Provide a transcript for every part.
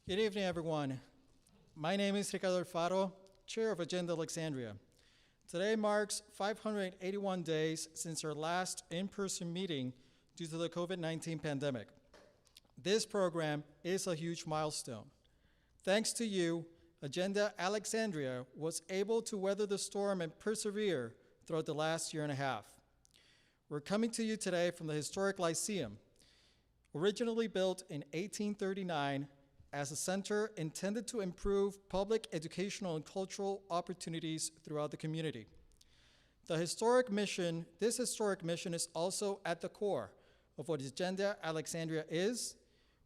Good evening, everyone. My name is Ricardo Alfaro, Chair of Agenda Alexandria. Today marks 581 days since our last in-person meeting due to the COVID-19 pandemic. This program is a huge milestone. Thanks to you, Agenda Alexandria was able to weather the storm and persevere throughout the last year and a half. We're coming to you today from the historic Lyceum, originally built in 1839 as a center intended to improve public educational and cultural opportunities throughout the community. This historic mission is also at the core of what Agenda Alexandria is,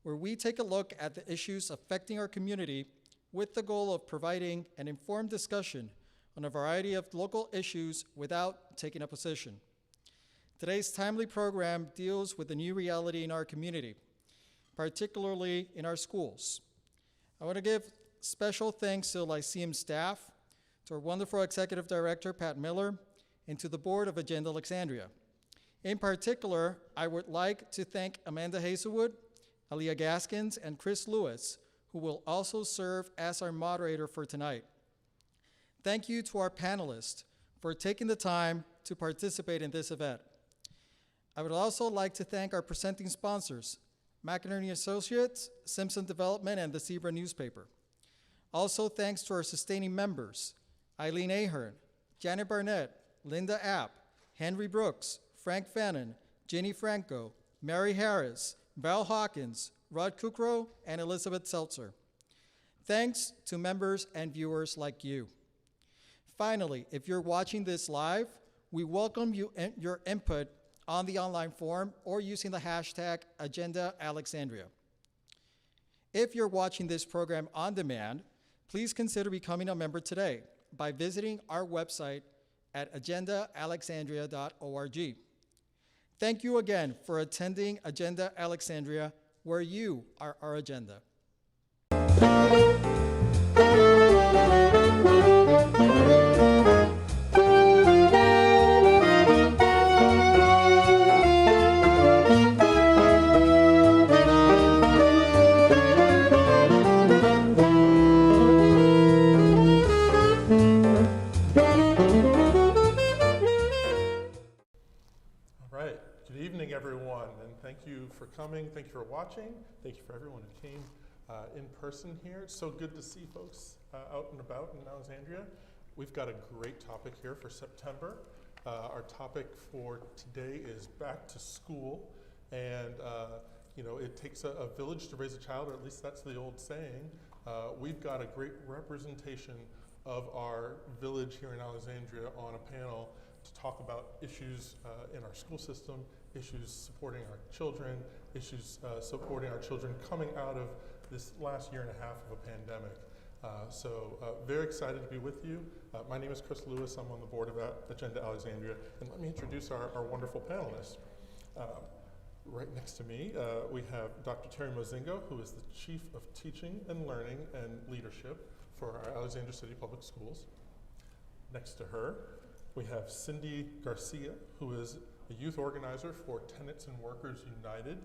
where we take a look at the issues affecting our community with the goal of providing an informed discussion on a variety of local issues without taking a position. Today's timely program deals with the new reality in our community, particularly in our schools. I want to give special thanks to the Lyceum staff, to our wonderful Executive Director, Pat Miller, and to the Board of Agenda Alexandria. In particular, I would like to thank Amanda Hazelwood, Aaliyah Gaskins, and Chris Lewis, who will also serve as our moderator for tonight. Thank you to our panelists for taking the time to participate in this event. I would also like to thank our presenting sponsors, McInerney Associates, Simpson Development, and the Zebra newspaper. Also thanks to our sustaining members, Eileen Ahern, Janet Barnett, Linda App, Henry Brooks, Frank Fannin, Jenny Franco, Mary Harris, Val Hawkins, Rod Kukrow, and Elizabeth Seltzer. Thanks to members and viewers like you. Finally, if you're watching this live, we welcome your input on the online forum or using the hashtag AgendaAlexandria. If you're watching this program on demand, please consider becoming a member today by visiting our website at agendaalexandria.org. Thank you again for attending Agenda Alexandria, where you are our agenda. Thank you for coming, thank you for watching, thank you for everyone who came in person here. It's so good to see folks out and about in Alexandria. We've got a great topic here for September. Our topic for today is back to school, and you know, it takes a village to raise a child, or at least that's the old saying. We've got a great representation of our village here in Alexandria on a panel to talk about issues in our school system, issues supporting our children, issues supporting our children coming out of this last year and a half of a pandemic. Very excited to be with you. My name is Chris Lewis. I'm on the board of Agenda Alexandria. And let me introduce our wonderful panelists. Right next to me, we have Dr. Terry Mozingo, who is the Chief of Teaching and Learning and Leadership for our Alexandria City Public Schools. Next to her, we have Cindy Garcia, who is a youth organizer for Tenants and Workers United.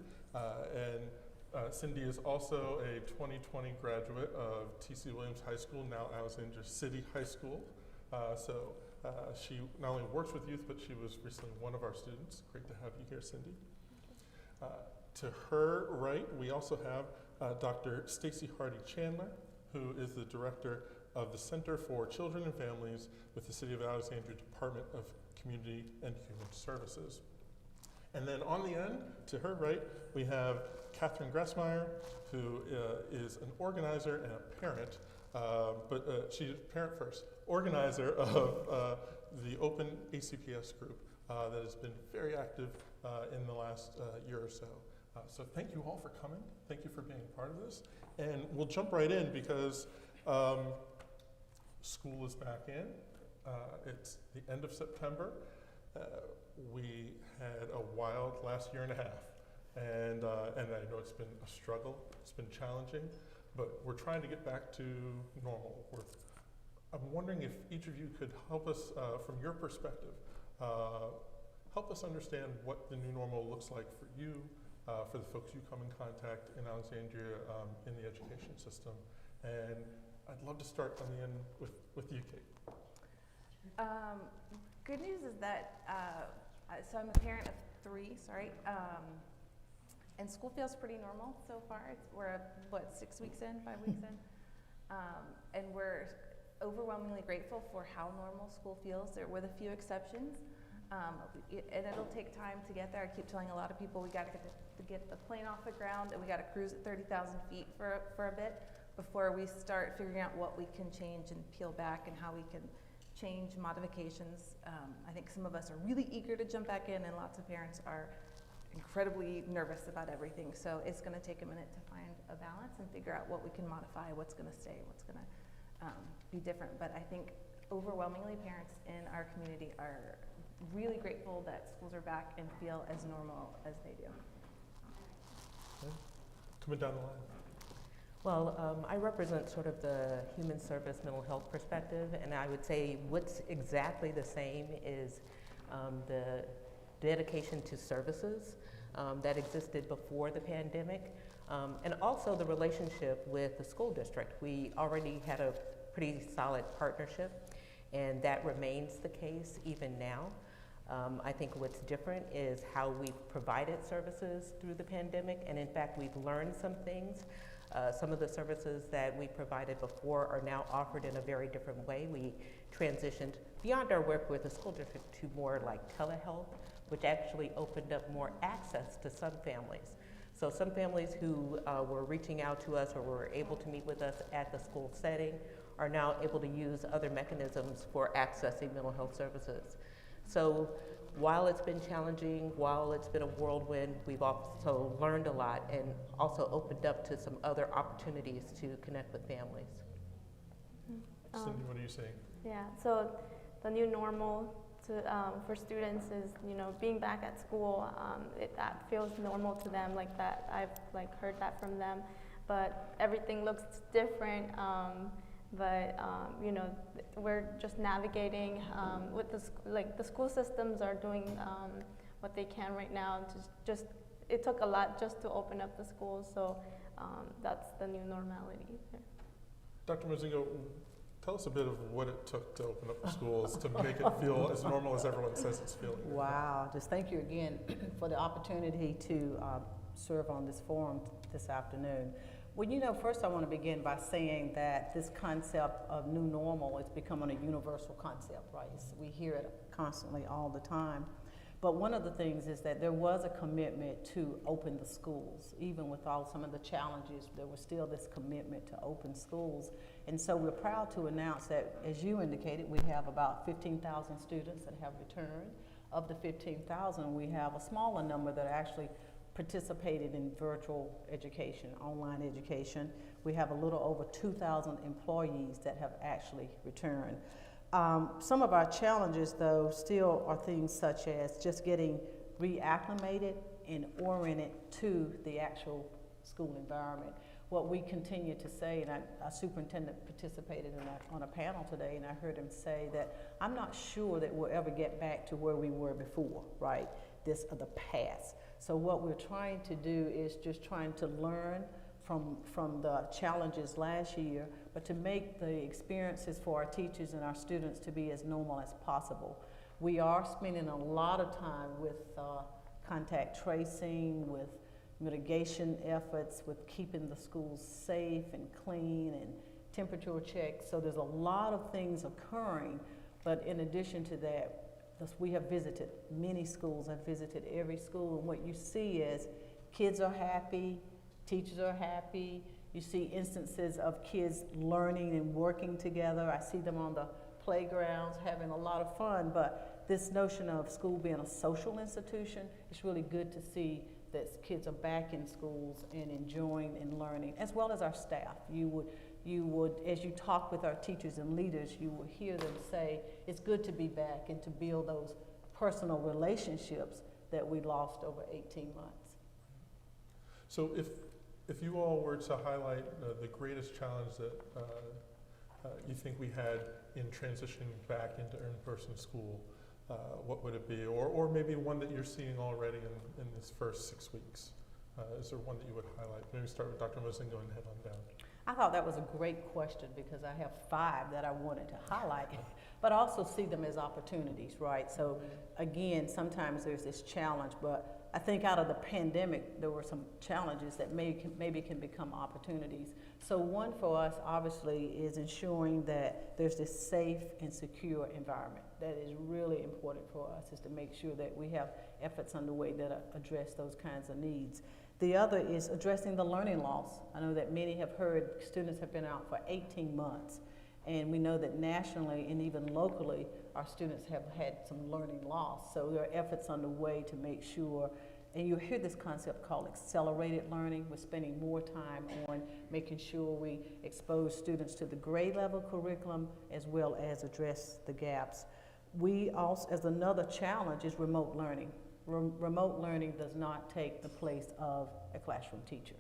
Cindy is also a 2020 graduate of T.C. Williams High School, now Alexandria City High School. She not only works with youth, but she was recently one of our students. Great to have you here, Cindy. To her right, we also have Dr. Stacy Hardy Chandler, who is the director of the Center for Children and Families with the City of Alexandria Department of Community and Human Services. And then on the end, to her right, we have Catherine Gressmeyer, who is an organizer and a parent, but she's a parent first, organizer of the Open ACPS group that has been very active in the last year or so. So thank you all for coming. Thank you for being a part of this. And we'll jump right in because school is back in. It's the end of September. We had a wild last year and a half, and I know it's been a struggle, it's been challenging, but we're trying to get back to normal. I'm wondering if each of you could help us, from your perspective, help us understand what the new normal looks like for you, for the folks you come in contact in Alexandria in the education system. And I'd love to start on the end with you, Kate. Good news is that, so I'm a parent of 3, and school feels pretty normal so far. We're, 6 weeks in, 5 weeks in? And we're overwhelmingly grateful for how normal school feels. There were a few exceptions, and it'll take time to get there. I keep telling a lot of people we got to get the plane off the ground, and we got to cruise at 30,000 feet for a bit before we start figuring out what we can change and peel back and how we can change modifications. I think some of us are really eager to jump back in, and lots of parents are incredibly nervous about everything. So it's going to take a minute to find a balance and figure out what we can modify, what's going to stay, what's going to be different. But I think overwhelmingly parents in our community are really grateful that schools are back and feel as normal as they do. Okay. Coming down the line. Well, I represent sort of the human service mental health perspective, and I would say what's exactly the same is the dedication to services that existed before the pandemic, and also the relationship with the school district. We already had a pretty solid partnership, and that remains the case even now. I think what's different is how we've provided services through the pandemic, and in fact we've learned some things. Some of the services that we provided before are now offered in a very different way. We transitioned beyond our work with the school district to more like telehealth, which actually opened up more access to some families. So some families who were reaching out to us or were able to meet with us at the school setting are now able to use other mechanisms for accessing mental health services. So while it's been challenging, while it's been a whirlwind, we've also learned a lot and also opened up to some other opportunities to connect with families. Cindy, what are you saying? Yeah, so the new normal for students is, being back at school. That feels normal to them, like that. I've heard that from them, but everything looks different. We're just navigating with the school systems are doing what they can right now. It took a lot just to open up the schools, so that's the new normality. Dr. Mozingo, tell us a bit of what it took to open up the schools to make it feel as normal as everyone says it's feeling. Wow, just thank you again for the opportunity to serve on this forum this afternoon. Well, first I want to begin by saying that this concept of new normal is becoming a universal concept, right? We hear it constantly all the time. But one of the things is that there was a commitment to open the schools. Even with all some of the challenges, there was still this commitment to open schools. And so we're proud to announce that, as you indicated, we have about 15,000 students that have returned. Of the 15,000, we have a smaller number that actually participated in virtual education, online education. We have a little over 2,000 employees that have actually returned. Some of our challenges, though, still are things such as just getting reacclimated and oriented to the actual school environment. What we continue to say, and our superintendent participated on a panel today, and I heard him say that I'm not sure that we'll ever get back to where we were before, right? The past. So what we're trying to do is just trying to learn from the challenges last year, but to make the experiences for our teachers and our students to be as normal as possible. We are spending a lot of time with contact tracing, with mitigation efforts, with keeping the schools safe and clean and temperature checks. So there's a lot of things occurring, but in addition to that, we have visited many schools. I've visited every school, and what you see is kids are happy, teachers are happy. You see instances of kids learning and working together. I see them on the playgrounds having a lot of fun, but this notion of school being a social institution, it's really good to see that kids are back in schools and enjoying and learning, as well as our staff. You would, as you talk with our teachers and leaders, you will hear them say, it's good to be back and to build those personal relationships that we lost over 18 months. So if you all were to highlight the greatest challenge that you think we had in transitioning back into in-person school, what would it be? Or maybe one that you're seeing already in this first 6 weeks? Is there one that you would highlight? Maybe start with Dr. Mosin, go ahead on down. I thought that was a great question because I have 5 that I wanted to highlight, but also see them as opportunities, right? So again, sometimes there's this challenge, but I think out of the pandemic, there were some challenges that maybe can become opportunities. So one for us, obviously, is ensuring that there's this safe and secure environment. That is really important for us, is to make sure that we have efforts underway that address those kinds of needs. The other is addressing the learning loss. I know that many have heard students have been out for 18 months, and we know that nationally and even locally, our students have had some learning loss. So there are efforts underway to make sure, and you hear this concept called accelerated learning. We're spending more time on making sure we expose students to the grade level curriculum as well as address the gaps. We also, as another challenge, is remote learning. Remote learning does not take the place of a classroom teacher.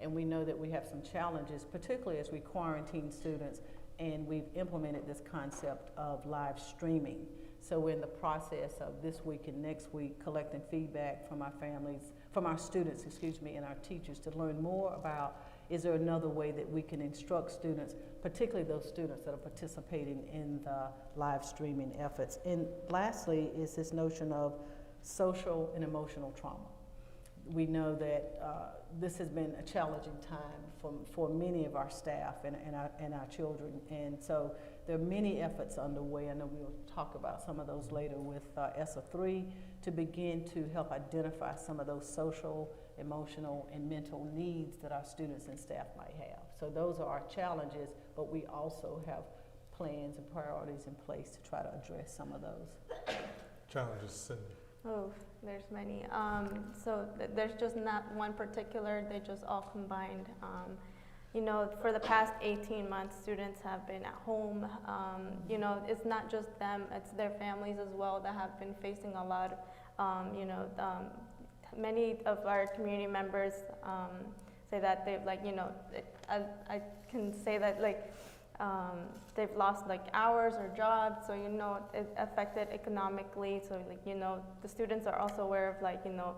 And we know that we have some challenges, particularly as we quarantine students, and we've implemented this concept of live streaming. So we're in the process of this week and next week collecting feedback from our families, from our students, and our teachers to learn more about, is there another way that we can instruct students, particularly those students that are participating in the live streaming efforts. And lastly is this notion of social and emotional trauma. We know that this has been a challenging time for many of our staff and our children, and so there are many efforts underway. I know we'll talk about some of those later with ESSA 3 to begin to help identify some of those social, emotional, and mental needs that our students and staff might have. So those are our challenges, but we also have plans and priorities in place to try to address some of those. Challenges, Cindy. Oh, there's many. So there's just not one particular, they just all combined. You know, for the past 18 months, students have been at home. You know, it's not just them, it's their families as well that have been facing a lot of, you know, many of our community members say that they've, like, you know, I can say that, like, they've lost like hours or jobs, so you know it affected economically. So, like, you know, the students are also aware of, like, you know,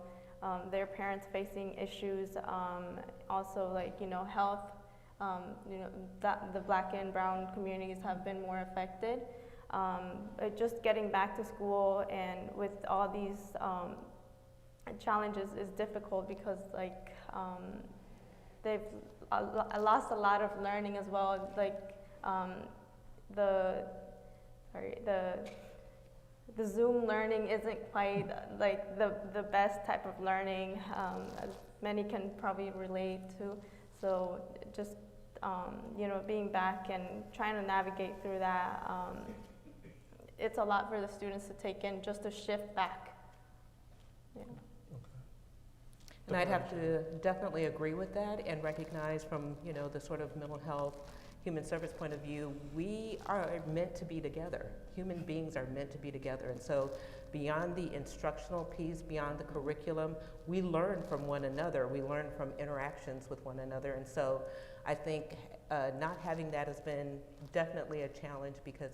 their parents facing issues, also, like, you know, health. You know, that the Black and brown communities have been more affected. Just getting back to school and with all these challenges is difficult because, like, they've lost a lot of learning as well. Like, the Zoom learning isn't quite like the best type of learning, as many can probably relate to. So just you know, being back and trying to navigate through that, it's a lot for the students to take in, just to shift back. Yeah. And I'd have to definitely agree with that and recognize from, you know, the sort of mental health, human service point of view, we are meant to be together. Human beings are meant to be together. And so beyond the instructional piece, beyond the curriculum, we learn from one another. We learn from interactions with one another. And so I think not having that has been definitely a challenge because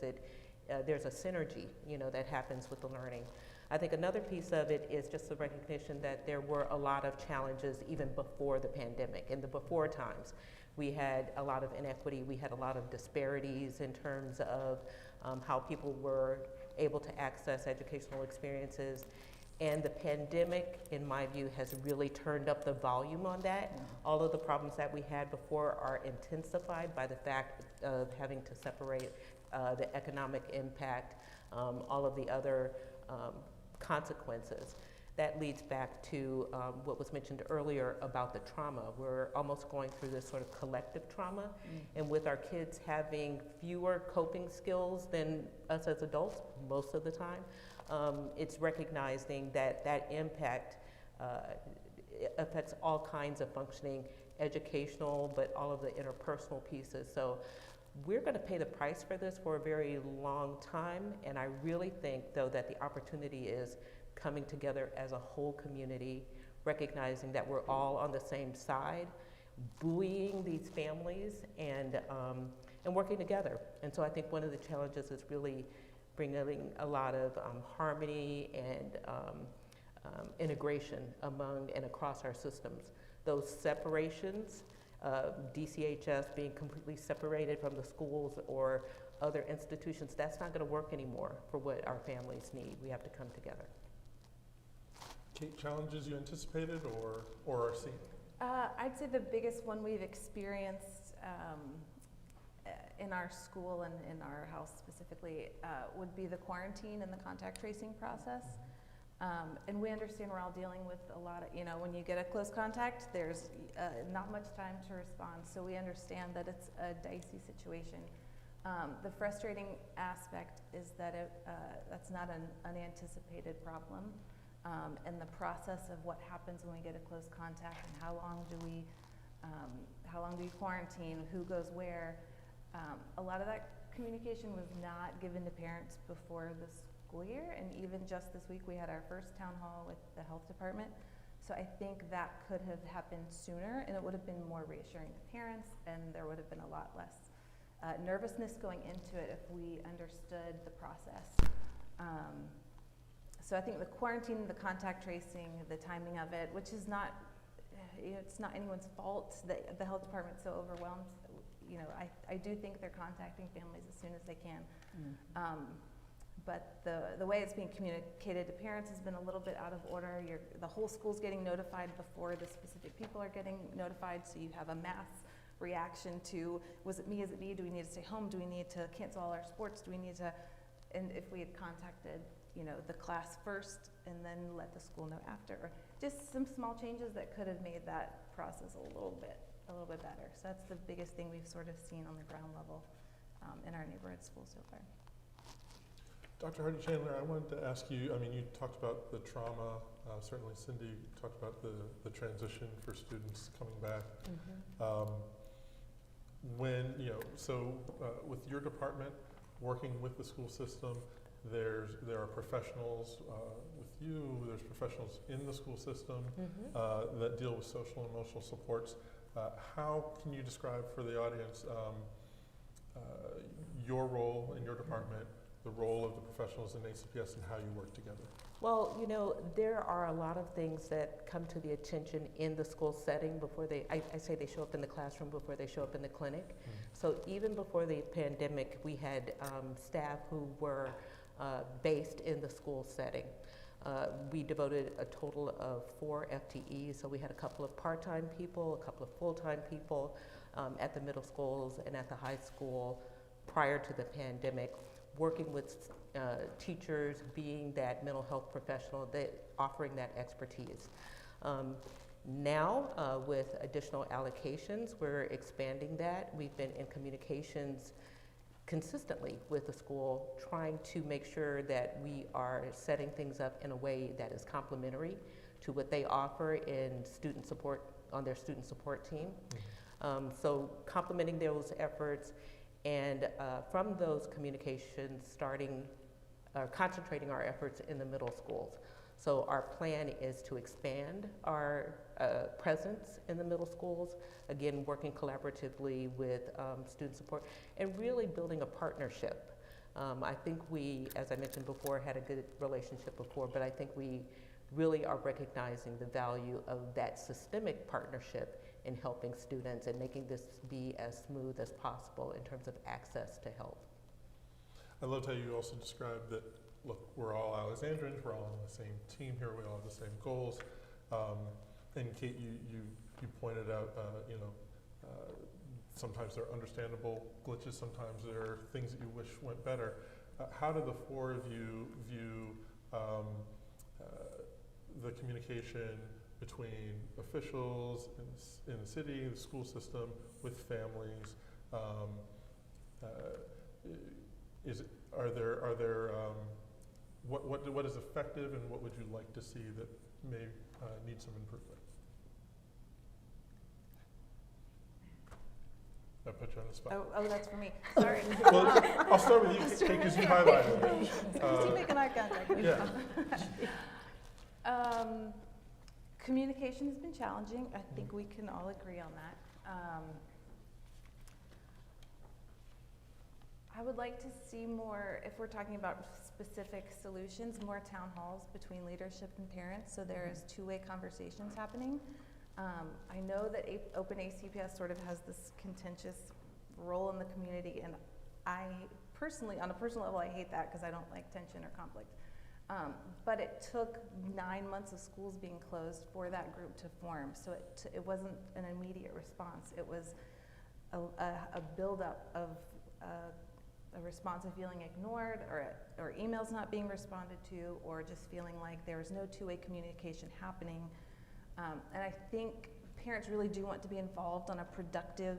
there's a synergy, you know, that happens with the learning. I think another piece of it is just the recognition that there were a lot of challenges even before the pandemic. In the before times, we had a lot of inequity, we had a lot of disparities in terms of how people were able to access educational experiences. And the pandemic, in my view, has really turned up the volume on that. Mm-hmm. All of the problems that we had before are intensified by the fact of having to separate the economic impact, all of the other consequences. That leads back to what was mentioned earlier about the trauma. We're almost going through this sort of collective trauma, and with our kids having fewer coping skills than us as adults most of the time, it's recognizing that that impact affects all kinds of functioning, educational, but all of the interpersonal pieces. So we're going to pay the price for this for a very long time, and I really think, though, that the opportunity is coming together as a whole community, recognizing that we're all on the same side, buoying these families, and working together. And so I think one of the challenges is really bringing a lot of harmony and integration among and across our systems. Those separations, DCHS being completely separated from the schools or other institutions, that's not going to work anymore for what our families need. We have to come together. Kate, challenges you anticipated or are seeing? I'd say the biggest one we've experienced in our school and in our house specifically would be the quarantine and the contact tracing process. And we understand we're all dealing with a lot of, when you get a close contact, there's not much time to respond. So we understand that it's a dicey situation. The frustrating aspect is that that's not an unanticipated problem. And the process of what happens when we get a close contact and how long do we quarantine, who goes where. A lot of that communication was not given to parents before the school year, and even just this week we had our first town hall with the health department. So I think that could have happened sooner, and it would have been more reassuring to parents, and there would have been a lot less nervousness going into it if we understood the process. So I think the quarantine, the contact tracing, the timing of it, which is not, it's not anyone's fault that the health department's so overwhelmed. I do think they're contacting families as soon as they can. But the way it's being communicated to parents has been a little bit out of order. The whole school's getting notified before the specific people are getting notified, so you have a mass reaction to, was it me, is it me, do we need to stay home, do we need to cancel all our sports, do we need to, and if we had contacted the class first and then let the school know after, or just some small changes that could have made that process a little bit better. So that's the biggest thing we've sort of seen on the ground level in our neighborhood schools so far. Dr. Hardy-Chandler, I wanted to ask you, you talked about the trauma, certainly Cindy talked about the transition for students coming back. With your department working with the school system, there are professionals with you, there's professionals in the school system that deal with social and emotional supports. How can you describe for the audience your role in your department, the role of the professionals in ACPS, and how you work together? Well, there are a lot of things that come to the attention in the school setting before I say they show up in the classroom before they show up in the clinic. So even before the pandemic, we had staff who were based in the school setting. We devoted a total of 4 FTEs, so we had a couple of part-time people, a couple of full-time people at the middle schools and at the high school prior to the pandemic, working with teachers, being that mental health professional, offering that expertise. Now, with additional allocations, we're expanding that. We've been in communications consistently with the school, trying to make sure that we are setting things up in a way that is complementary to what they offer in student support, on their student support team. So complementing those efforts, and from those communications, concentrating our efforts in the middle schools. So our plan is to expand our presence in the middle schools, again, working collaboratively with student support and really building a partnership. I think we, as I mentioned before, had a good relationship before, but I think we really are recognizing the value of that systemic partnership in helping students and making this be as smooth as possible in terms of access to help. I loved how you also described that, look, we're all Alexandrians, we're all on the same team here, we all have the same goals. And Kate, you pointed out, sometimes there are understandable glitches, sometimes there are things that you wish went better. How do the 4 of you view the communication between officials in the city, the school system, with families? What is effective, and what would you like to see that may need some improvement? I put you on the spot. Oh, that's for me. Sorry. Well, I'll start with you, Kate, because you highlighted it. Keep making eye contact. Yeah. Communication has been challenging. I think we can all agree on that. I would like to see more, if we're talking about specific solutions, more town halls between leadership and parents, so there is two-way conversations happening. I know that Open ACPS sort of has this contentious role in the community, and I personally, on a personal level, I hate that because I don't like tension or conflict. But it took 9 months of schools being closed for that group to form, so it wasn't an immediate response. It was a buildup of a response of feeling ignored, or emails not being responded to, or just feeling like there was no two-way communication happening. And I think parents really do want to be involved on a productive,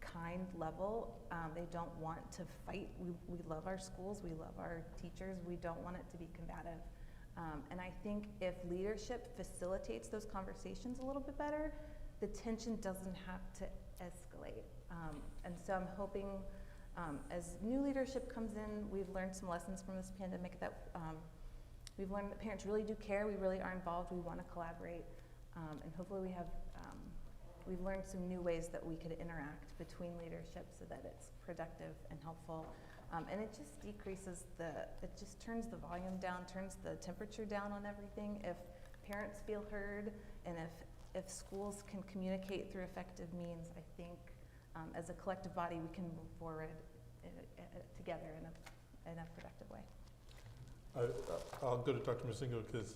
kind level. They don't want to fight. We love our schools, we love our teachers, we don't want it to be combative. And I think if leadership facilitates those conversations a little bit better, the tension doesn't have to escalate. And so I'm hoping as new leadership comes in, we've learned some lessons from this pandemic that we've learned that parents really do care, we really are involved, we want to collaborate, and hopefully we've learned some new ways that we could interact between leadership so that it's productive and helpful. And it just decreases it just turns the volume down, turns the temperature down on everything. If parents feel heard, and if schools can communicate through effective means, I think as a collective body we can move forward together in a productive way. I'll go to Dr. Mazingo because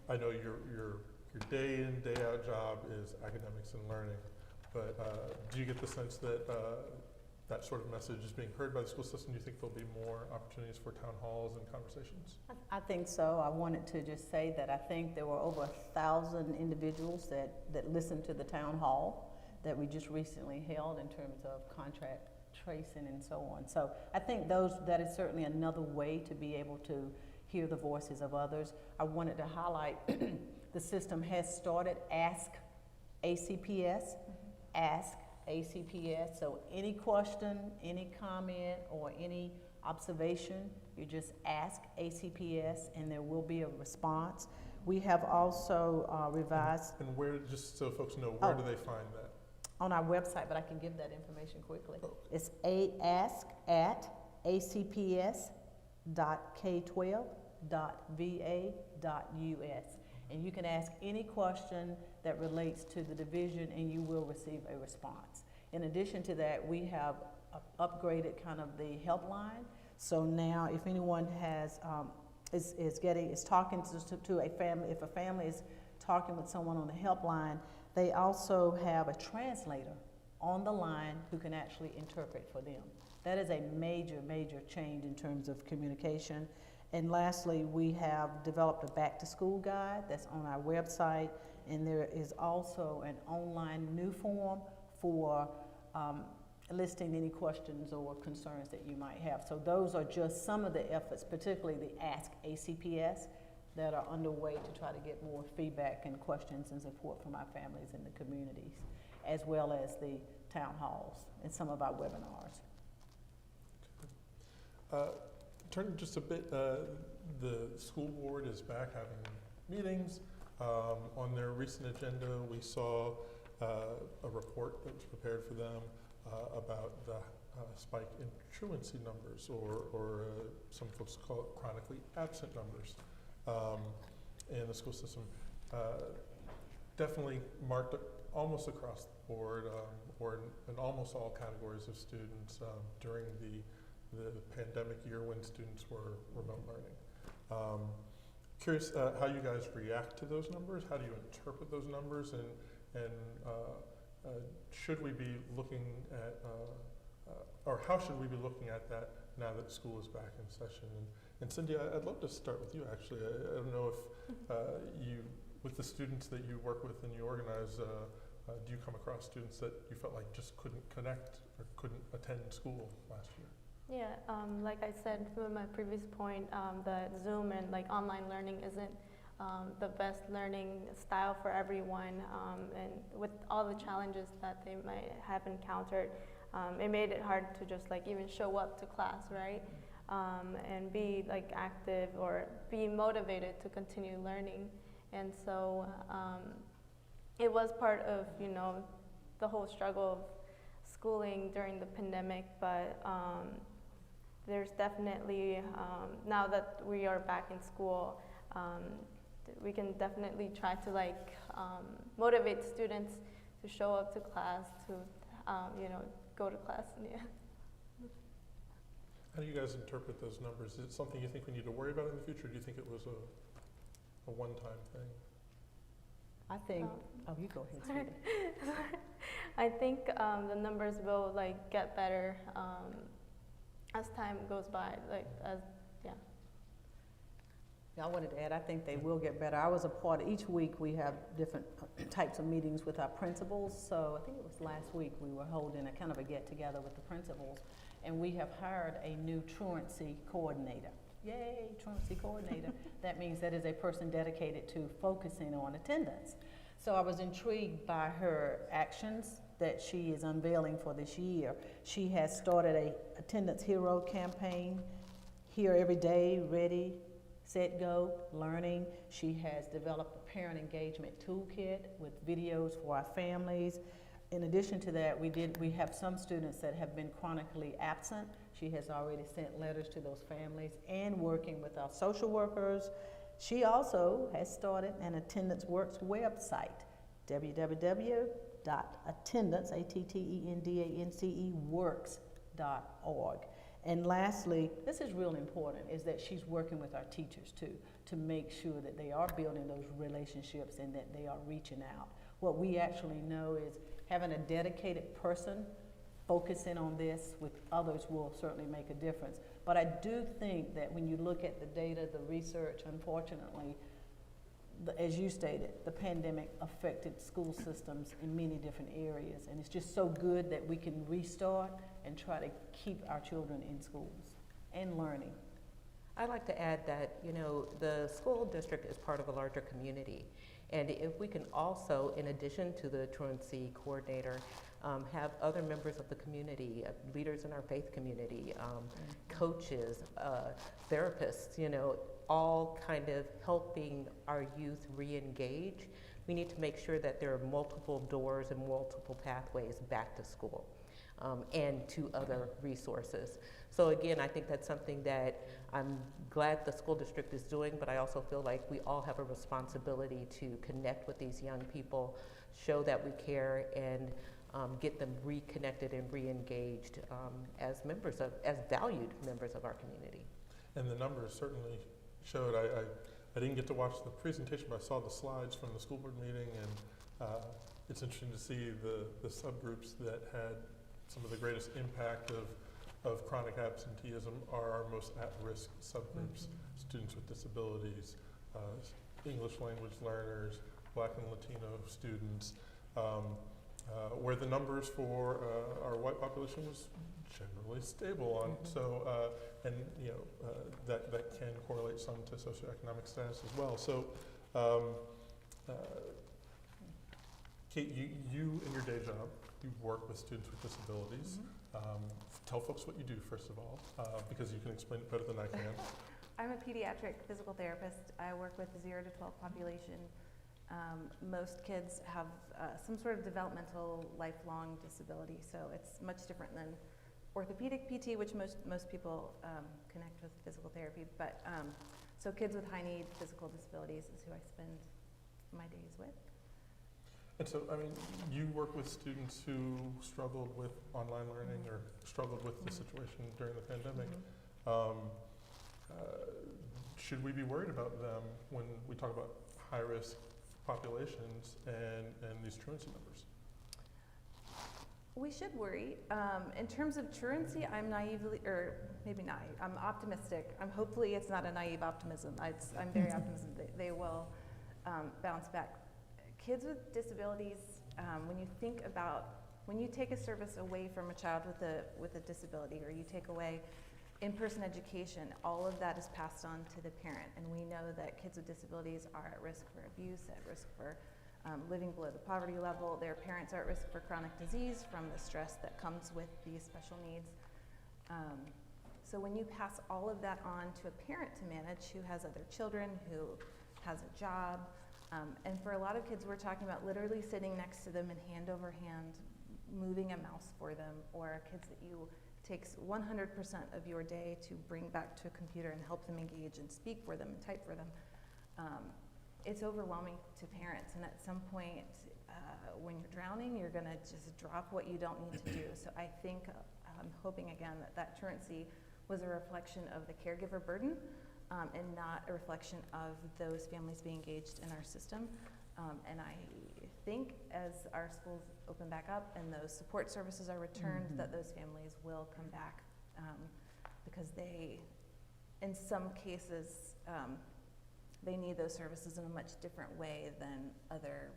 I know your day in, day out job is academics and learning, but do you get the sense that that sort of message is being heard by the school system? Do you think there'll be more opportunities for town halls and conversations? I think so. I wanted to just say that I think there were over 1,000 individuals that listened to the town hall that we just recently held in terms of contract tracing and so on. So I think that is certainly another way to be able to hear the voices of others. I wanted to highlight the system has started Ask ACPS, Ask ACPS. So any question, any comment, or any observation, you just ask ACPS and there will be a response. We have also revised. And where, just so folks know, where do they find that? On our website, but I can give that information quickly. Oh. It's ask@acps.k12.va.us. And you can ask any question that relates to the division and you will receive a response. In addition to that, we have upgraded kind of the helpline. So now if anyone has, is talking to a family, if a family is talking with someone on the helpline, they also have a translator on the line who can actually interpret for them. That is a major, major change in terms of communication. And lastly, we have developed a back to school guide that's on our website, and there is also an online new form for listing any questions or concerns that you might have. So those are just some of the efforts, particularly the Ask ACPS, that are underway to try to get more feedback and questions and support from our families in the communities, as well as the town halls and some of our webinars. Turning just a bit, the school board is back having meetings. On their recent agenda, we saw a report that was prepared for them about the spike in truancy numbers, or some folks call it chronically absent numbers in the school system. Definitely marked almost across the board, or in almost all categories of students during the pandemic year when students were remote learning. Curious how you guys react to those numbers. How do you interpret those numbers, and should we be looking at, or how should we be looking at that now that school is back in session? And Cindy, I'd love to start with you actually. I don't know if you, with the students that you work with and you organize, do you come across students that you felt like just couldn't connect or couldn't attend school last year? Yeah, like I said from my previous point, that Zoom and like online learning isn't the best learning style for everyone, and with all the challenges that they might have encountered, it made it hard to just like even show up to class, right? And be like active or be motivated to continue learning. And so it was part of, you know, the whole struggle of schooling during the pandemic, but there's definitely, now that we are back in school, we can definitely try to like motivate students to show up to class, to go to class. Yeah. How do you guys interpret those numbers? Is it something you think we need to worry about in the future, or do you think it was a one-time thing? I think, you go ahead. Sweetie. I think the numbers will like get better as time goes by. I wanted to add, I think they will get better. I was a part of, each week we have different types of meetings with our principals. So I think it was last week we were holding a kind of a get together with the principals, and we have hired a new truancy coordinator. Yay, truancy coordinator. That means that is a person dedicated to focusing on attendance. So I was intrigued by her actions that she is unveiling for this year. She has started a attendance hero campaign, here every day, ready, set, go, learning. She has developed a parent engagement toolkit with videos for our families. In addition to that, we have some students that have been chronically absent. She has already sent letters to those families and working with our social workers. She also has started an Attendance Works website, www.attendance, ATTENDANCE, works.org. And lastly, this is real important, is that she's working with our teachers too, to make sure that they are building those relationships and that they are reaching out. What we actually know is having a dedicated person focusing on this with others will certainly make a difference. But I do think that when you look at the data, the research, unfortunately, as you stated, the pandemic affected school systems in many different areas. And it's just so good that we can restart and try to keep our children in schools and learning. I'd like to add that, the school district is part of a larger community. And if we can also, in addition to the truancy coordinator, have other members of the community, leaders in our faith community, coaches, therapists, all kind of helping our youth re-engage, we need to make sure that there are multiple doors and multiple pathways back to school and to other resources. So again, I think that's something that I'm glad the school district is doing, but I also feel like we all have a responsibility to connect with these young people, show that we care, and get them reconnected and re-engaged as valued members of our community. And the numbers certainly showed. I didn't get to watch the presentation, but I saw the slides from the school board meeting, and it's interesting to see the subgroups that had some of the greatest impact of chronic absenteeism are our most at-risk subgroups, students with disabilities, English language learners, Black and Latino students, where the numbers for our white population was generally stable on. So, that can correlate some to socioeconomic status as well. So, Kate, you in your day job, you work with students with disabilities. Tell folks what you do, first of all, because you can explain it better than I can. I'm a pediatric physical therapist. I work with the 0 to 12 population. Most kids have some sort of developmental lifelong disability, so it's much different than orthopedic PT, which most people connect with physical therapy. But so kids with high need physical disabilities is who I spend my days with. And so, you work with students who struggled with online learning or struggled with the situation during the pandemic. Should we be worried about them when we talk about high-risk populations and these truancy numbers? We should worry. In terms of truancy, I'm naively, or maybe naive, I'm optimistic. Hopefully it's not a naive optimism. I'm very optimistic they will bounce back. Kids with disabilities, when you take a service away from a child with a disability, or you take away in-person education, all of that is passed on to the parent. And we know that kids with disabilities are at risk for abuse, at risk for living below the poverty level. Their parents are at risk for chronic disease from the stress that comes with these special needs. So when you pass all of that on to a parent to manage who has other children, who has a job, and for a lot of kids, we're talking about literally sitting next to them and hand over hand moving a mouse for them, or kids that you takes 100% of your day to bring back to a computer and help them engage and speak for them and type for them. It's overwhelming to parents, and at some point when you're drowning, you're gonna just drop what you don't need to do. So I think, I'm hoping again that truancy was a reflection of the caregiver burden and not a reflection of those families being engaged in our system. And I think as our schools open back up and those support services are returned, that those families will come back because they, in some cases, they need those services in a much different way than other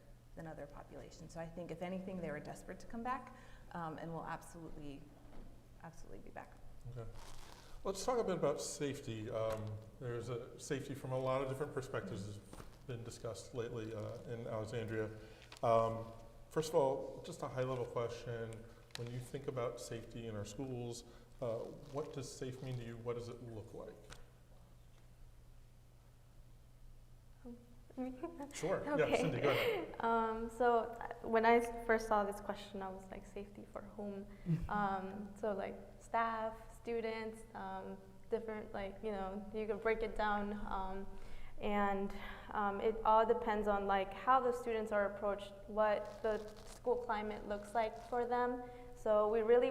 populations. So I think if anything, they were desperate to come back and will absolutely be back. Okay. Let's talk a bit about safety. There's a safety from a lot of different perspectives has been discussed lately in Alexandria. First of all, just a high-level question. When you think about safety in our schools, what does safe mean to you? What does it look like? Sure. Okay. Yeah, Cindy, go ahead. So when I first saw this question, I was like, safety for whom? So like staff, students, different, like, you know, you can break it down. And it all depends on like how the students are approached, what the school climate looks like for them. So we really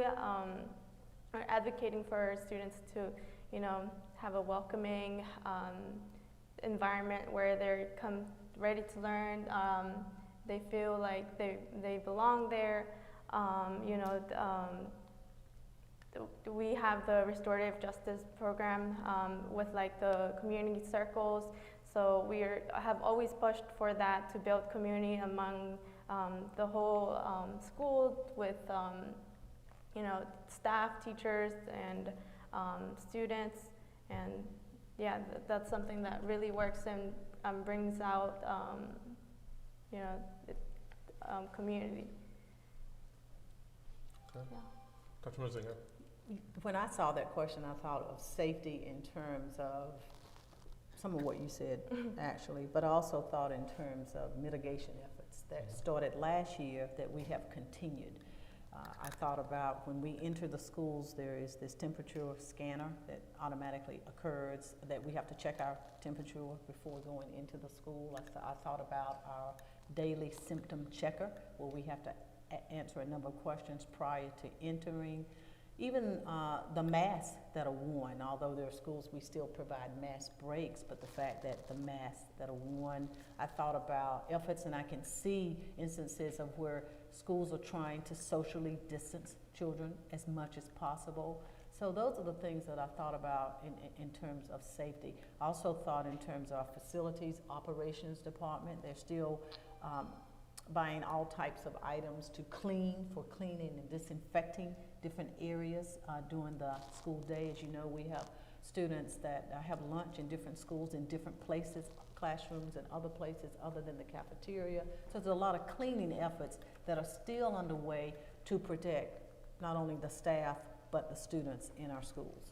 are advocating for our students to, you know, have a welcoming environment where they come ready to learn. They feel like they belong there. We have the restorative justice program with like the community circles. So we have always pushed for that to build community among the whole school with staff, teachers, and students. And yeah, that's something that really works and brings out community. Okay. Yeah. Dr. Mozinger. When I saw that question, I thought of safety in terms of some of what you said, actually, but I also thought in terms of mitigation efforts that started last year that we have continued. I thought about when we enter the schools, there is this temperature scanner that automatically occurs, that we have to check our temperature before going into the school. I thought about our daily symptom checker, where we have to answer a number of questions prior to entering. Even the masks that are worn, although there are schools we still provide mask breaks, but the fact that the masks that are worn, I thought about efforts, and I can see instances of where schools are trying to socially distance children as much as possible. So those are the things that I thought about in terms of safety. I also thought in terms of facilities, operations department, they're still buying all types of items to clean, for cleaning and disinfecting different areas during the school day. As you know, we have students that have lunch in different schools in different places, classrooms and other places other than the cafeteria. So there's a lot of cleaning efforts that are still underway to protect not only the staff but the students in our schools.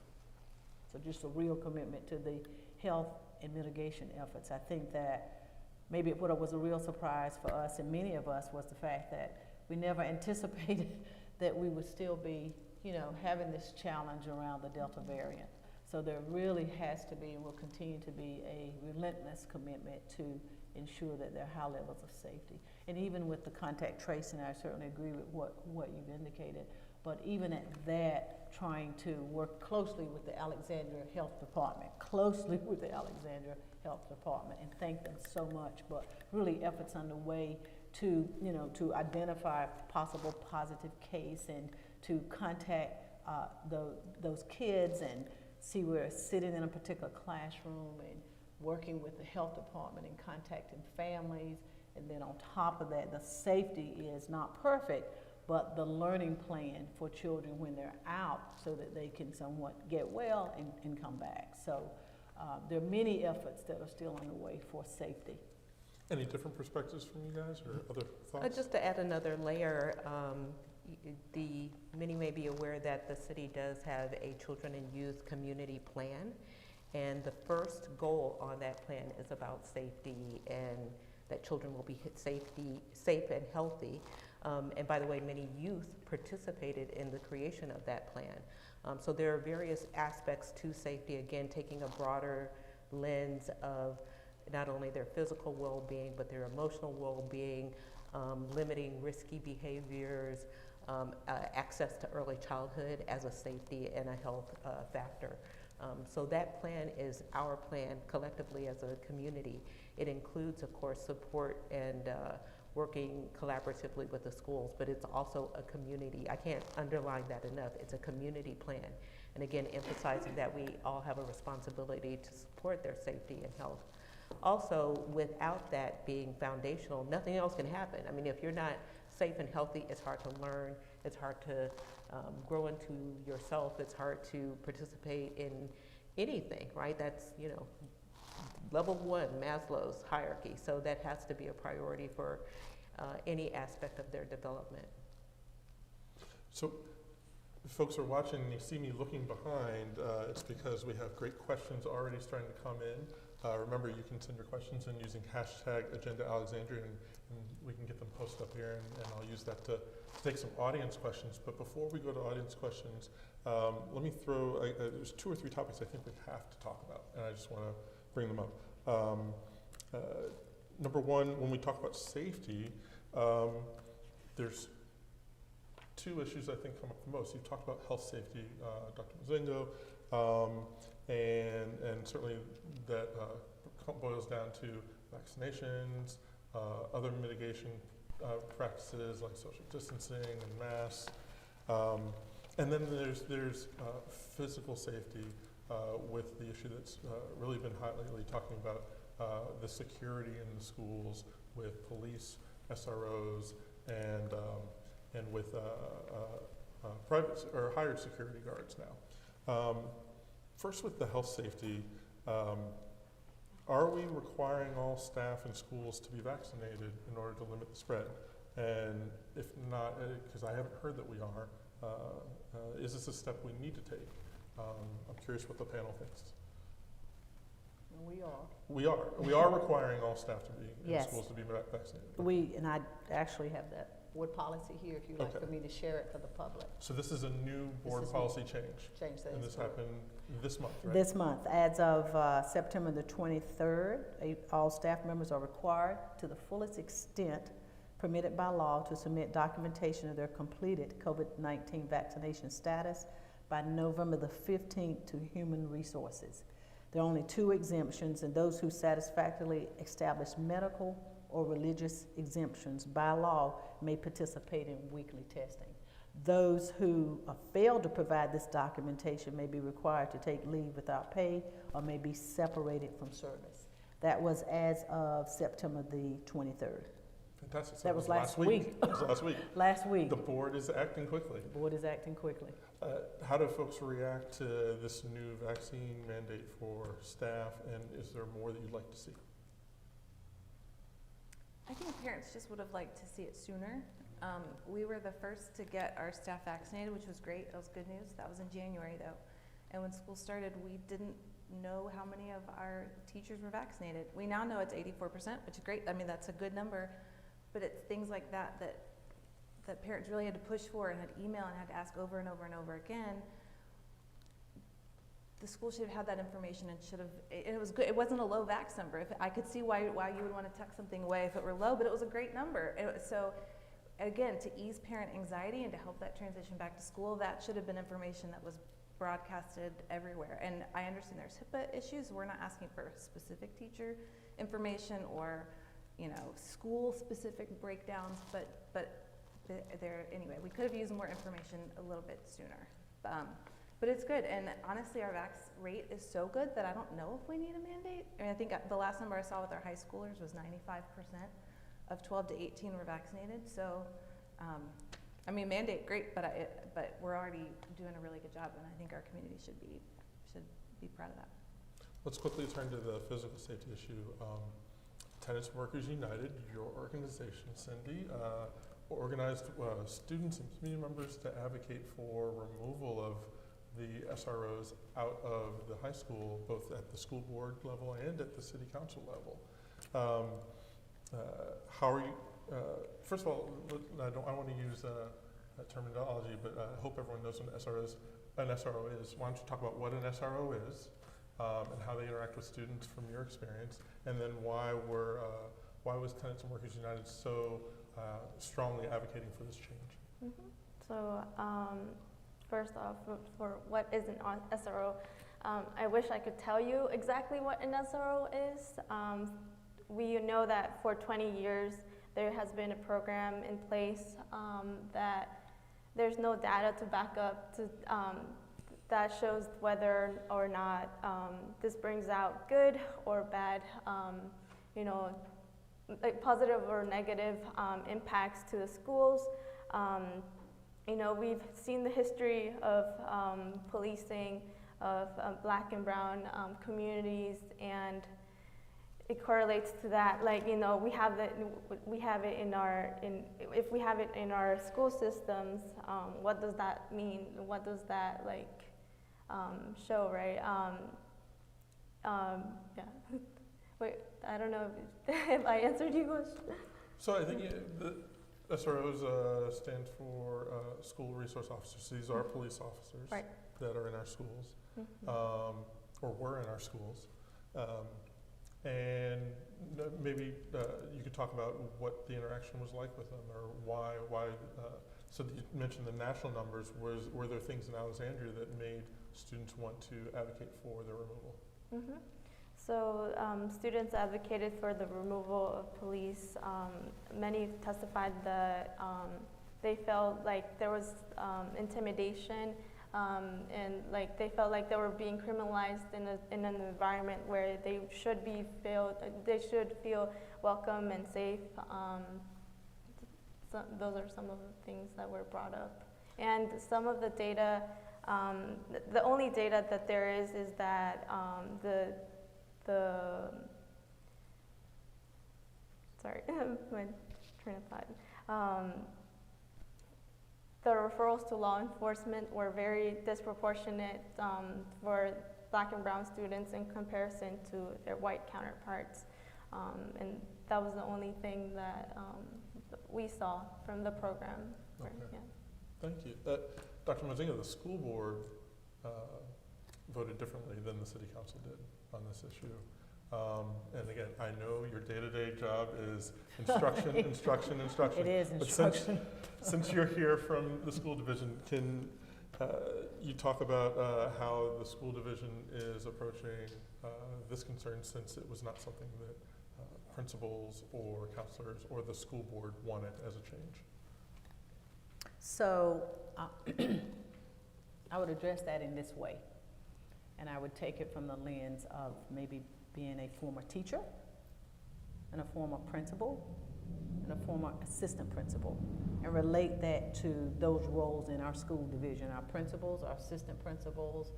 So just a real commitment to the health and mitigation efforts. I think that maybe what was a real surprise for us and many of us was the fact that we never anticipated that we would still be, having this challenge around the Delta variant. So there really has to be and will continue to be a relentless commitment to ensure that there are high levels of safety. And even with the contact tracing, I certainly agree with what you've indicated, but even at that, trying to work closely with the Alexandria Health Department, and thank them so much, but really efforts underway to identify possible positive case and to contact those kids and see where sitting in a particular classroom and working with the health department and contacting families. And then on top of that, the safety is not perfect, but the learning plan for children when they're out so that they can somewhat get well and come back. So there are many efforts that are still underway for safety. Any different perspectives from you guys or other thoughts? Just to add another layer, many may be aware that the city does have a children and youth community plan, and the first goal on that plan is about safety and that children will be safe and healthy. And by the way, many youth participated in the creation of that plan. So there are various aspects to safety, again, taking a broader lens of not only their physical well-being, but their emotional well-being, limiting risky behaviors, access to early childhood as a safety and a health factor. So that plan is our plan collectively as a community. It includes, of course, support and working collaboratively with the schools, but it's also a community. I can't underline that enough. It's a community plan. And again, emphasizing that we all have a responsibility to support their safety and health. Also, without that being foundational, nothing else can happen. I mean, if you're not safe and healthy, it's hard to learn, it's hard to grow into yourself, it's hard to participate in anything, right? That's, you know, level one, Maslow's hierarchy. So that has to be a priority for any aspect of their development. So if folks are watching and you see me looking behind, it's because we have great questions already starting to come in. Remember, you can send your questions in using hashtag #AgendaAlexandria, and we can get them posted up here, and I'll use that to take some audience questions. But before we go to audience questions, let me throw, there's 2 or 3 topics I think we have to talk about, and I just want to bring them up. Number one, when we talk about safety, there's 2 issues I think come up the most. You've talked about health safety, Dr. Mozingo, and certainly that boils down to vaccinations, other mitigation practices like social distancing and masks. And then there's physical safety with the issue that's really been hot lately, talking about the security in the schools with police, SROs, and with private or hired security guards now. First, with the health safety, are we requiring all staff in schools to be vaccinated in order to limit the spread? And if not, because I haven't heard that we are, is this a step we need to take? I'm curious what the panel thinks. We are. We are requiring all staff to be in Yes. schools to be vaccinated. And I actually have that board policy here if you'd like Okay. for me to share it for the public. So this is a new board is policy change, Change that. and this happened this month, right? This month, as of September the 23rd, all staff members are required to the fullest extent permitted by law to submit documentation of their completed COVID-19 vaccination status by November the 15th to Human Resources. There are only 2 exemptions, and those who satisfactorily establish medical or religious exemptions by law may participate in weekly testing. Those who fail to provide this documentation may be required to take leave without pay or may be separated from service. That was as of September the 23rd. Fantastic. So That it was last week. That was last week. Last week. The board is acting quickly. The board is acting quickly. How do folks react to this new vaccine mandate for staff, and is there more that you'd like to see? I think parents just would have liked to see it sooner. We were the first to get our staff vaccinated, which was great. That was good news. That was in January, though. And when school started, we didn't know how many of our teachers were vaccinated. We now know it's 84%, which is great. I mean, that's a good number. But it's things like that parents really had to push for and had to email and had to ask over and over and over again. The school should have had that information and should have, it was good. It wasn't a low vax number. I could see why you would want to tuck something away if it were low, but it was a great number. So again, to ease parent anxiety and to help that transition back to school, that should have been information that was broadcasted everywhere. And I understand there's HIPAA issues. We're not asking for specific teacher information or, school specific breakdowns, but anyway, we could have used more information a little bit sooner. But it's good, and honestly, our vax rate is so good that I don't know if we need a mandate. I mean, I think the last number I saw with our high schoolers was 95% of 12 to 18 were vaccinated. So, mandate, great, but we're already doing a really good job, and I think our community should be proud of that. Let's quickly turn to the physical safety issue. Attendance Workers United, your organization, Cindy, organized students and community members to advocate for removal of the SROs out of the high school, both at the school board level and at the city council level. How First of all, I want to use terminology, but I hope everyone knows what an SRO is. Why don't you talk about what an SRO is and how they interact with students from your experience, and then why was Tenants and Workers United so strongly advocating for this change? Mm-hmm. So first off, for what is an SRO, I wish I could tell you exactly what an SRO is. We know that for 20 years there has been a program in place that there's no data to back up to, that shows whether or not this brings out good or bad, like positive or negative impacts to the schools. We've seen the history of policing of Black and brown communities, and it correlates to that. Like, we have it if we have it in our school systems. What does that mean? What does that show, right? Yeah. Wait, I don't know if I answered your question. So I think the SROs stand for school resource officers. These are police officers Right. that are in our schools, or were in our schools. And maybe you could talk about what the interaction was like with them, or why. So you mentioned the national numbers. Were there things in Alexandria that made students want to advocate for their removal? Mm-hmm. So students advocated for the removal of police. Many testified that they felt like there was intimidation, and like they felt like they were being criminalized in an environment where they should feel welcome and safe. So those are some of the things that were brought up. And some of the data, the only data that there is that sorry, my train of thought. The referrals to law enforcement were very disproportionate for Black and brown students in comparison to their white counterparts. And that was the only thing that we saw from the program. Okay. Yeah. Thank you. Dr. Mozinga, the school board voted differently than the city council did on this issue. And again, I know your day-to-day job is instruction, instruction. It is instruction. But since you're here from the school division, can you talk about how the school division is approaching this concern, since it was not something that principals or counselors or the school board wanted as a change? So I would address that in this way, and I would take it from the lens of maybe being a former teacher and a former principal and a former assistant principal, and relate that to those roles in our school division, our principals, our assistant principals,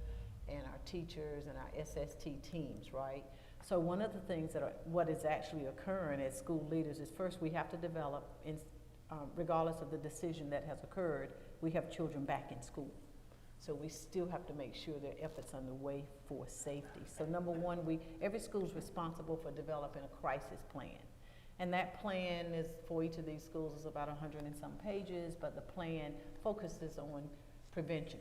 and our teachers and our SST teams, right? So one of the things what is actually occurring as school leaders is, first we have to develop, regardless of the decision that has occurred, we have children back in school. So we still have to make sure there are efforts underway for safety. So number one, every school is responsible for developing a crisis plan. And that plan is, for each of these schools, is about 100 and some pages, but the plan focuses on prevention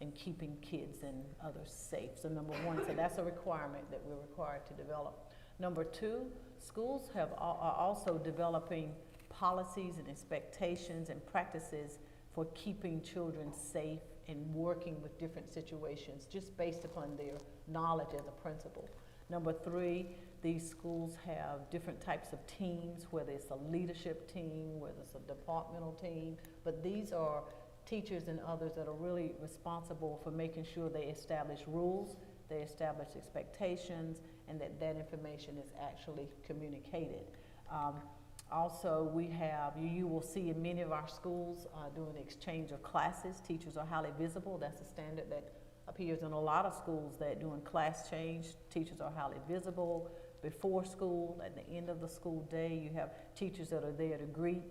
and keeping kids and others safe. So number one, so that's a requirement that we're required to develop. Number two, schools are also developing policies and expectations and practices for keeping children safe and working with different situations just based upon their knowledge as a principal. Number three, these schools have different types of teams, whether it's a leadership team, whether it's a departmental team, but these are teachers and others that are really responsible for making sure they establish rules, they establish expectations, and that information is actually communicated. Also, we have, you will see in many of our schools doing the exchange of classes. Teachers are highly visible. That's a standard that appears in a lot of schools, that doing class change, teachers are highly visible. Before school, at the end of the school day, you have teachers that are there to greet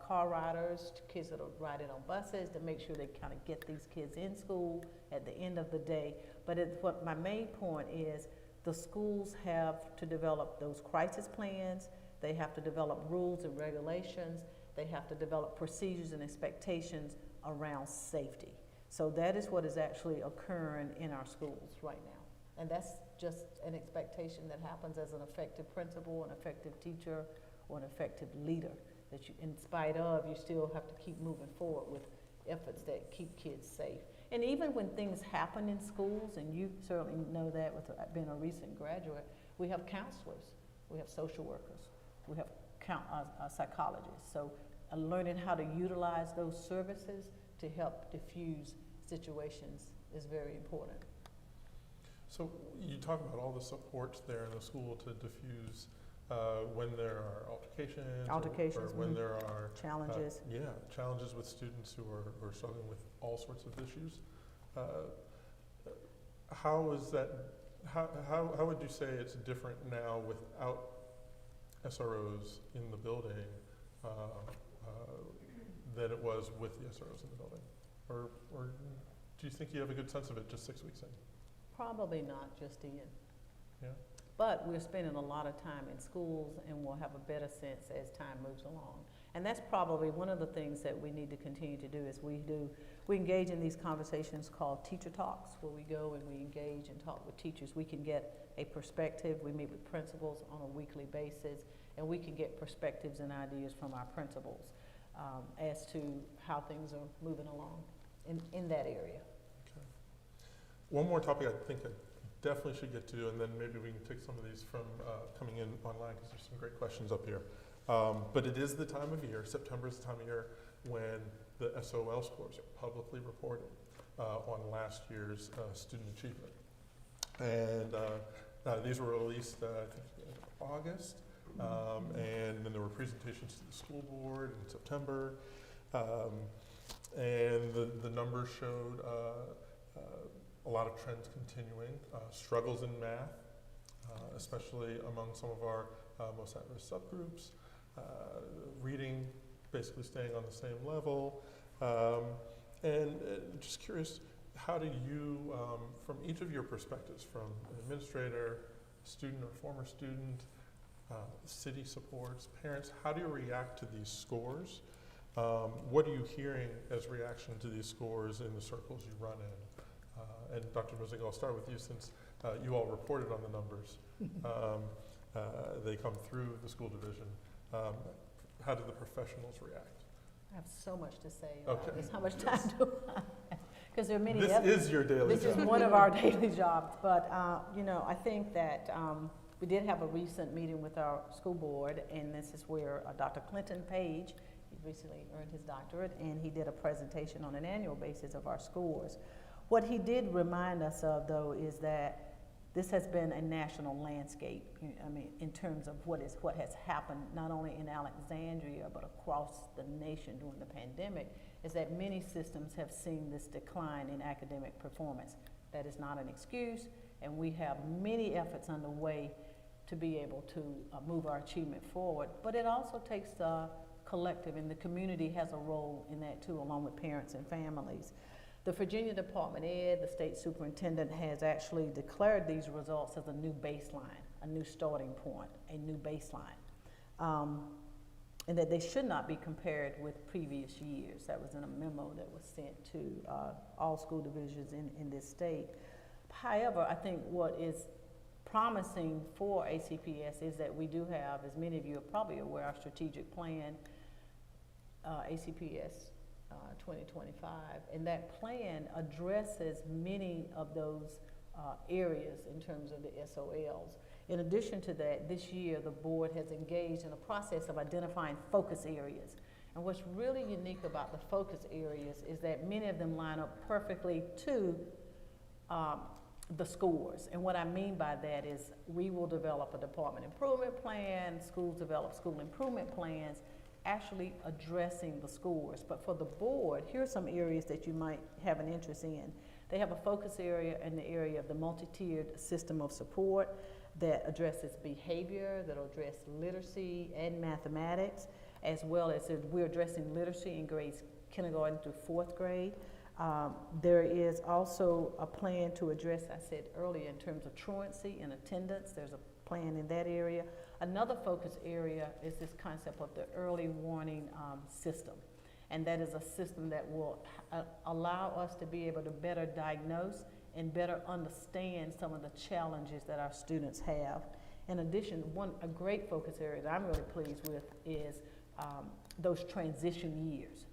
car riders, kids that are riding on buses, to make sure they kind of get these kids in school at the end of the day. But what my main point is, the schools have to develop those crisis plans. They have to develop rules and regulations. They have to develop procedures and expectations around safety. So that is what is actually occurring in our schools right now. And that's just an expectation that happens as an effective principal, an effective teacher, or an effective leader. That you, in spite of, you still have to keep moving forward with efforts that keep kids safe. And even when things happen in schools, and you certainly know that with being a recent graduate, we have counselors, we have social workers, we have psychologists. So learning how to utilize those services to help diffuse situations is very important. So you talk about all the supports there in the school to diffuse when there are altercations, or when there are challenges. Challenges with students who are struggling with all sorts of issues. How is that? How would you say it's different now without SROs in the building than it was with the SROs in the building? Or do you think you have a good sense of it just 6 weeks in? Probably not just in. Yeah. But we're spending a lot of time in schools, and we'll have a better sense as time moves along. And that's probably one of the things that we need to continue to do is we engage in these conversations called teacher talks, where we go and we engage and talk with teachers. We can get a perspective. We meet with principals on a weekly basis, and we can get perspectives and ideas from our principals as to how things are moving along in that area. Okay. One more topic I think I definitely should get to, and then maybe we can take some of these from coming in online, because there's some great questions up here. But it is the time of year, September is the time of year when the SOL scores are publicly reported on last year's student achievement. And these were released, I think, in August. And then there were presentations to the school board in September. And the numbers showed a lot of trends continuing, struggles in math, especially among some of our most at-risk subgroups, reading basically staying on the same level, and just curious, how do you, from each of your perspectives, from an administrator, student or former student, city supports, parents, how do you react to these scores? What are you hearing as reaction to these scores in the circles you run in? And Dr. Musick, I'll start with you, since you all reported on the numbers. They come through the school division. How do the professionals react? I have so much to say about this. How much Yes. time do I have? Because there are many. This is your daily This job. is one of our daily jobs. But you know, I think that we did have a recent meeting with our school board, and this is where Dr. Clinton Page, he recently earned his doctorate, and he did a presentation on an annual basis of our scores. What he did remind us of, though, is that this has been a national landscape. I mean, in terms of what has happened, not only in Alexandria, but across the nation during the pandemic, is that many systems have seen this decline in academic performance. That is not an excuse, and we have many efforts underway to be able to move our achievement forward. But it also takes the collective, and the community has a role in that too, along with parents and families. The Virginia Department of Ed, the state superintendent, has actually declared these results as a new baseline, a new starting point, a new baseline. And that they should not be compared with previous years. That was in a memo that was sent to all school divisions in this state. However, I think what is promising for ACPS is that we do have, as many of you are probably aware, our strategic plan, ACPS 2025, and that plan addresses many of those areas in terms of the SOLs. In addition to that, this year the board has engaged in a process of identifying focus areas. And what's really unique about the focus areas is that many of them line up perfectly to the scores. And what I mean by that is we will develop a department improvement plan, schools develop school improvement plans, actually addressing the scores. But for the board, here are some areas that you might have an interest in. They have a focus area in the area of the multi-tiered system of support that addresses behavior, that will address literacy and mathematics, as well as we're addressing literacy in grades kindergarten through 4th grade. There is also a plan to address, I said earlier, in terms of truancy and attendance. There's a plan in that area. another focus area is this concept of the early warning system. And that is a system that will allow us to be able to better diagnose and better understand some of the challenges that our students have. In addition, a great focus area that I'm really pleased with is those transition years.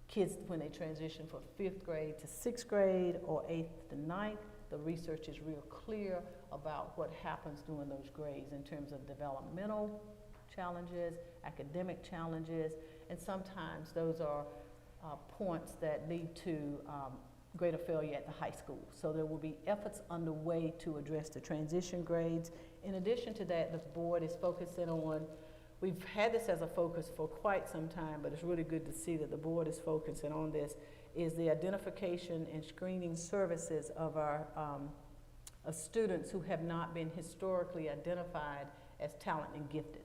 Kids, when they transition from 5th grade to 6th grade or 8th to 9th, the research is real clear about what happens during those grades in terms of developmental challenges, academic challenges, and sometimes those are points that lead to greater failure at the high school. So there will be efforts underway to address the transition grades. In addition to that, the board is focusing on, we've had this as a focus for quite some time, but it's really good to see that the board is focusing on this, is the identification and screening services of our students who have not been historically identified as talented and gifted.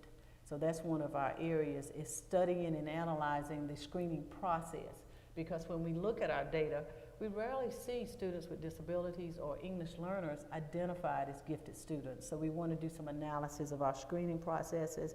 So that's one of our areas, is studying and analyzing the screening process. Because when we look at our data, we rarely see students with disabilities or English learners identified as gifted students. So we want to do some analysis of our screening processes.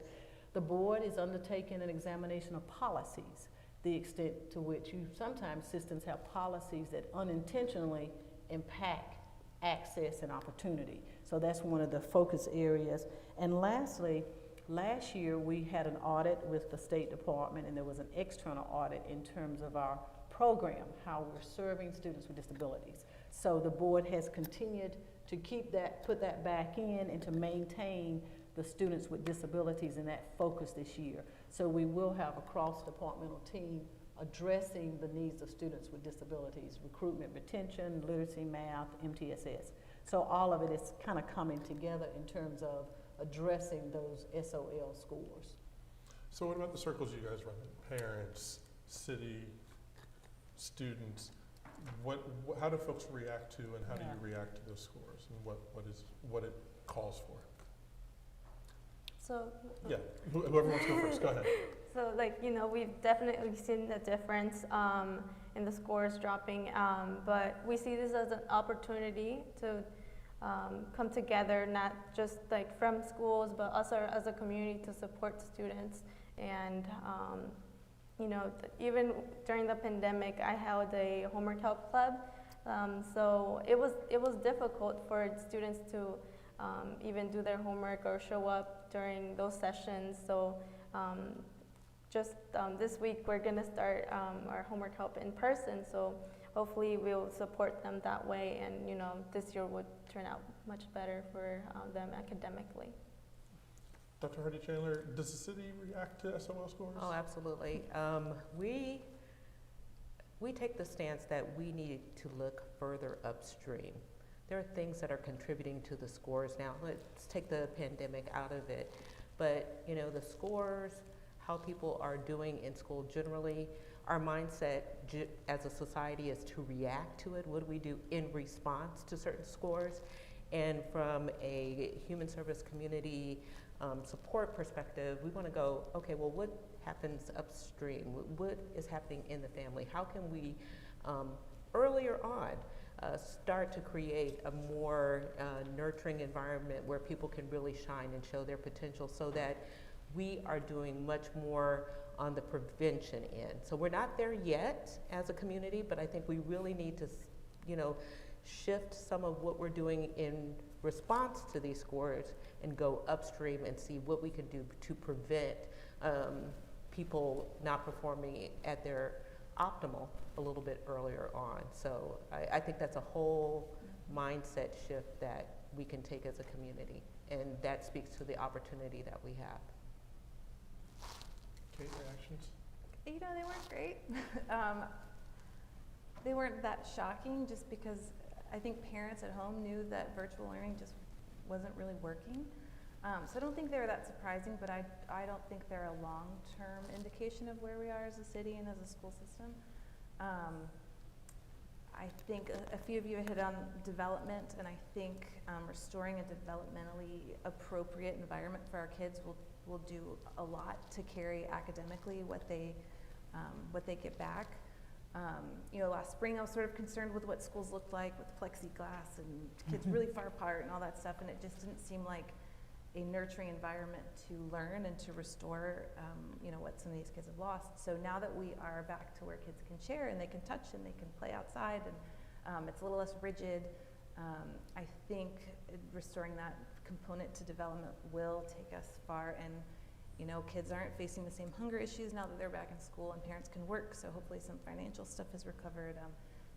The board is undertaking an examination of policies, the extent to which sometimes systems have policies that unintentionally impact access and opportunity. So that's one of the focus areas. And lastly, last year we had an audit with the State Department, and there was an external audit in terms of our program, how we're serving students with disabilities. So the board has continued to keep that, put that back in, and to maintain the students with disabilities in that focus this year. So we will have a cross-departmental team addressing the needs of students with disabilities, recruitment, retention, literacy, math, MTSS. So all of it is kind of coming together in terms of addressing those SOL scores. So what about the circles you guys run? Parents, city, students, how do folks react to, and how do you react to those scores, and what it calls for? So Yeah, whoever wants to go first, go ahead. So, like, you know, we've definitely seen the difference in the scores dropping, but we see this as an opportunity to come together, not just like from schools, but us as a community to support students. And you know, even during the pandemic, I held a homework help club. So it was difficult for students to even do their homework or show up during those sessions. So just this week, we're gonna start our homework help in person. So hopefully we'll support them that way, and you know, this year would turn out much better for them academically. Dr. Hardy-Chandler, does the city react to SOL scores? Oh, absolutely. We take the stance that we need to look further upstream. There are things that are contributing to the scores now. Let's take the pandemic out of it. But, you know, the scores, how people are doing in school generally, our mindset as a society is to react to it. What do we do in response to certain scores? And from a human service community support perspective, we want to go, okay, well, what happens upstream? What is happening in the family? How can we earlier on start to create a more nurturing environment where people can really shine and show their potential, so that we are doing much more on the prevention end. So we're not there yet as a community, but I think we really need to, you know, shift some of what we're doing in response to these scores and go upstream and see what we can do to prevent people not performing at their optimal a little bit earlier on. So I think that's a whole mindset shift that we can take as a community, and that speaks to the opportunity that we have. Kate, reactions? You know, they weren't great. They weren't that shocking, just because I think parents at home knew that virtual learning just wasn't really working. So I don't think they were that surprising, but I don't think they're a long-term indication of where we are as a city and as a school system. I think a few of you hit on development, and I think restoring a developmentally appropriate environment for our kids will do a lot to carry academically what they get back. You know, last spring I was sort of concerned with what schools looked like with plexiglass and kids really far apart and all that stuff, and it just didn't seem like a nurturing environment to learn and to restore, what some of these kids have lost. So now that we are back to where kids can share and they can touch and they can play outside and it's a little less rigid, I think restoring that component to development will take us far. And kids aren't facing the same hunger issues now that they're back in school and parents can work, so hopefully some financial stuff is recovered.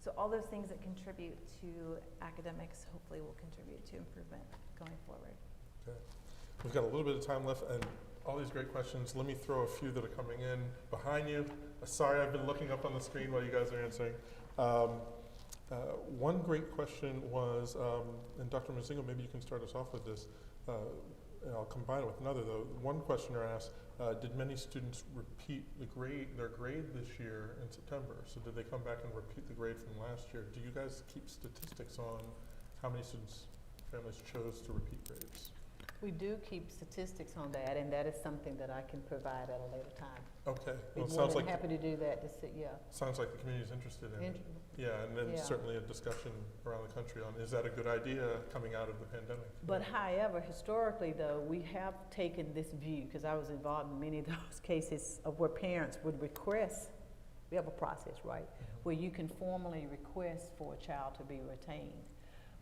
So all those things that contribute to academics hopefully will contribute to improvement going forward. Okay. We've got a little bit of time left and all these great questions. Let me throw a few that are coming in behind you. Sorry, I've been looking up on the screen while you guys are answering. One great question was, and Dr. Mazingo, maybe you can start us off with this. And I'll combine it with another though. One questioner asked, did many students repeat their grade this year in September? So did they come back and repeat the grade from last year? Do you guys keep statistics on how many families chose to repeat grades? We do keep statistics on that, and that is something that I can provide at a later time. Okay. We're Well, it more sounds than like happy to do that. sounds like the community is interested in it. Yeah, and then Yeah. certainly a discussion around the country on, is that a good idea coming out of the pandemic? But however, historically though, we have taken this view, because I was involved in many of those cases of where parents would request, we have a process, right? Where you can formally request for a child to be retained.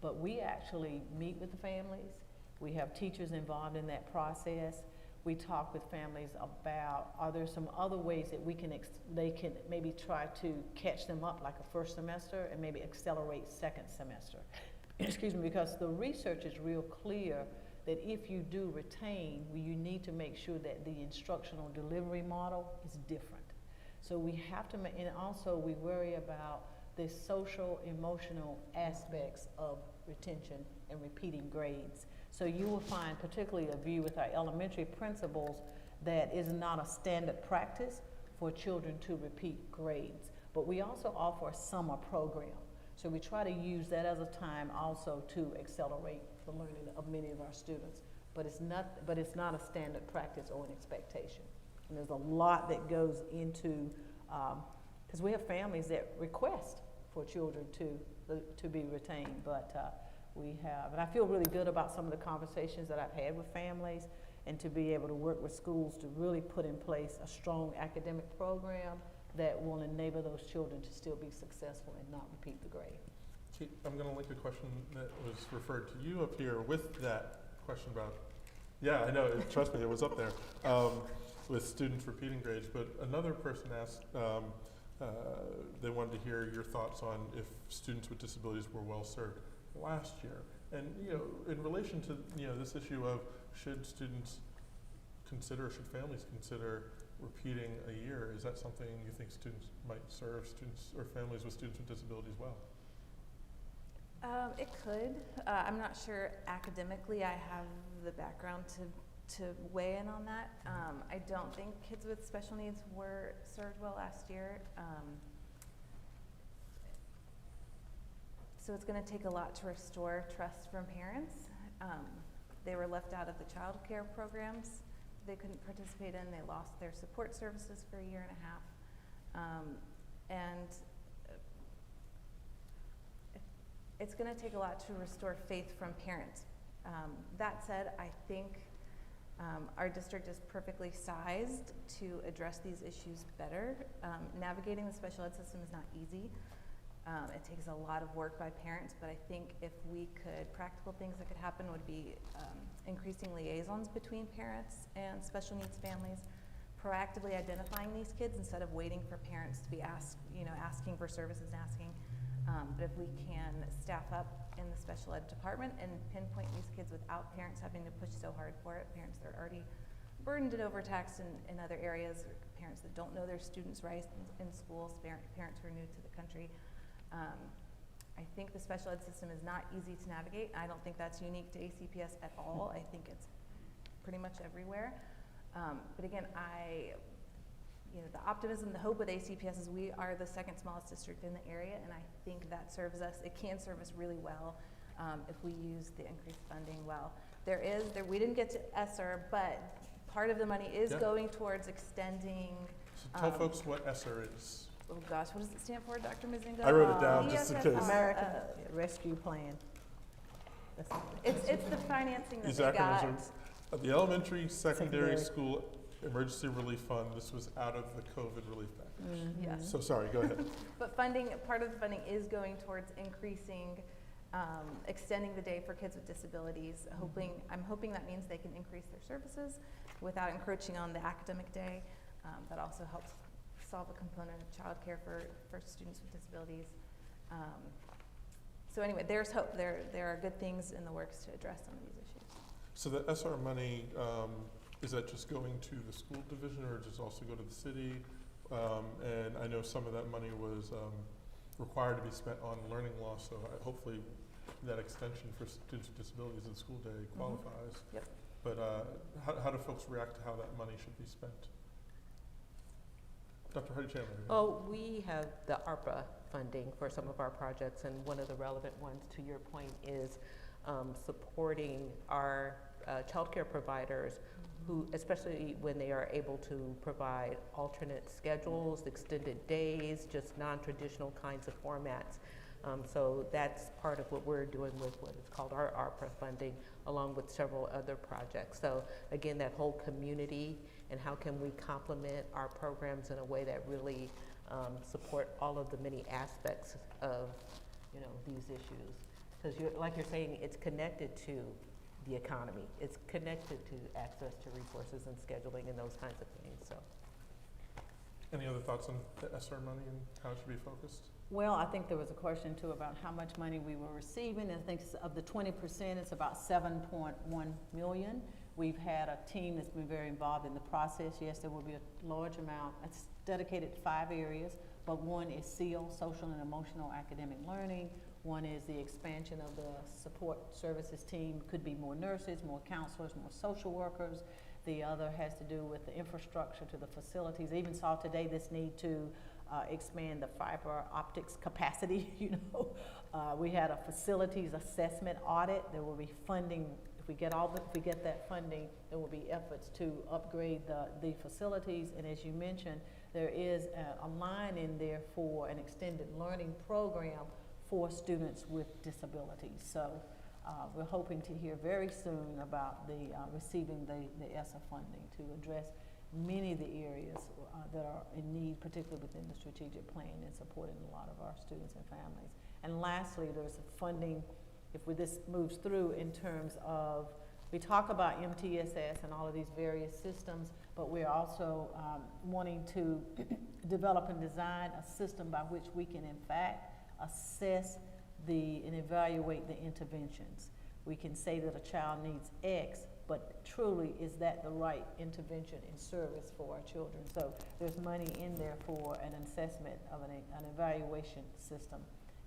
But we actually meet with the families. We have teachers involved in that process. We talk with families about, are there some other ways that they can maybe try to catch them up like a first semester and maybe accelerate second semester. Excuse me, because the research is real clear that if you do retain, you need to make sure that the instructional delivery model is different. So we have to, and also we worry about the social, emotional aspects of retention and repeating grades. So you will find particularly a view with our elementary principals that is not a standard practice for children to repeat grades. But we also offer a summer program. So we try to use that as a time also to accelerate the learning of many of our students. But it's not a standard practice or an expectation. And there's a lot that goes into, because we have families that request for children to be retained, but we have, and I feel really good about some of the conversations that I've had with families and to be able to work with schools to really put in place a strong academic program that will enable those children to still be successful and not repeat the grade. Kate, I'm going to link a question that was referred to you up here with that question about, yeah, I know, trust me, it was up there, with students repeating grades, but another person asked, they wanted to hear your thoughts on if students with disabilities were well served last year. And in relation to this issue of should families consider repeating a year, is that something you think students might serve students or families with students with disabilities well? It could. I'm not sure academically I have the background to weigh in on that. I don't think kids with special needs were served well last year. So it's going to take a lot to restore trust from parents. They were left out of the child care programs they couldn't participate in. They lost their support services for a year and a half. And it's going to take a lot to restore faith from parents. That said, I think our district is perfectly sized to address these issues better. Navigating the special ed system is not easy. It takes a lot of work by parents, but I think if we could, practical things that could happen would be increasing liaisons between parents and special needs families, proactively identifying these kids instead of waiting for parents to be asking for services and asking. But if we can staff up in the special ed department and pinpoint these kids without parents having to push so hard for it, parents that are already burdened and overtaxed in other areas, parents that don't know their students' rights in schools, parents who are new to the country. I think the special ed system is not easy to navigate. I don't think that's unique to ACPS at all. I think it's pretty much everywhere. But again, the optimism, the hope with ACPS is we are the second smallest district in the area, and I think that serves us. It can serve us really well if we use the increased funding well. We didn't get to ESSER, but part of the money is going towards extending. So tell folks what ESSER is. Oh gosh, what does it stand for, Dr. Mazingo? I wrote it down just in case. American Rescue Plan. It's the financing that These they acronyms got. are The elementary, secondary Secondary. school emergency relief fund, this was out of the COVID relief package. Yes. So sorry, go ahead. But part of the funding is going towards increasing, extending the day for kids with disabilities. I'm hoping that means they can increase their services without encroaching on the academic day. That also helps solve a component of childcare for students with disabilities. So anyway, there's hope. There are good things in the works to address some of these issues. So the SR money, is that just going to the school division or does it also go to the city? And I know some of that money was required to be spent on learning loss, so hopefully that extension for students with disabilities in the school day qualifies. Yep. But how do folks react to how that money should be spent? Dr. Hardy Chandler. Oh, we have the ARPA funding for some of our projects, and one of the relevant ones, to your point, is supporting our childcare providers who, especially when they are able to provide alternate schedules, extended days, just non-traditional kinds of formats. So that's part of what we're doing with what is called our ARPA funding, along with several other projects. So again, that whole community and how can we complement our programs in a way that really support all of the many aspects of, you know, these issues. Because like you're saying, it's connected to the economy. It's connected to access to resources and scheduling and those kinds of things. So, Any other thoughts on the SR money and how it should be focused? Well, I think there was a question too about how much money we were receiving. I think of the 20%, it's about 7.1 million. We've had a team that's been very involved in the process. Yes, there will be a large amount. It's dedicated to 5 areas, but one is SEAL, social and emotional academic learning. One is the expansion of the support services team. Could be more nurses, more counselors, more social workers. The other has to do with the infrastructure to the facilities. I even saw today this need to expand the fiber optics capacity. You know, we had a facilities assessment audit. There will be funding. If we get that funding, there will be efforts to upgrade the facilities. And as you mentioned, there is a line in there for an extended learning program for students with disabilities. So we're hoping to hear very soon about the receiving the ESSA funding to address many of the areas that are in need, particularly within the strategic plan and supporting a lot of our students and families. And lastly, there's funding, if this moves through in terms of, we talk about MTSS and all of these various systems, but we're also wanting to develop and design a system by which we can in fact assess and evaluate the interventions. We can say that a child needs X, but truly, is that the right intervention in service for our children? So there's money in there for an assessment of an evaluation system.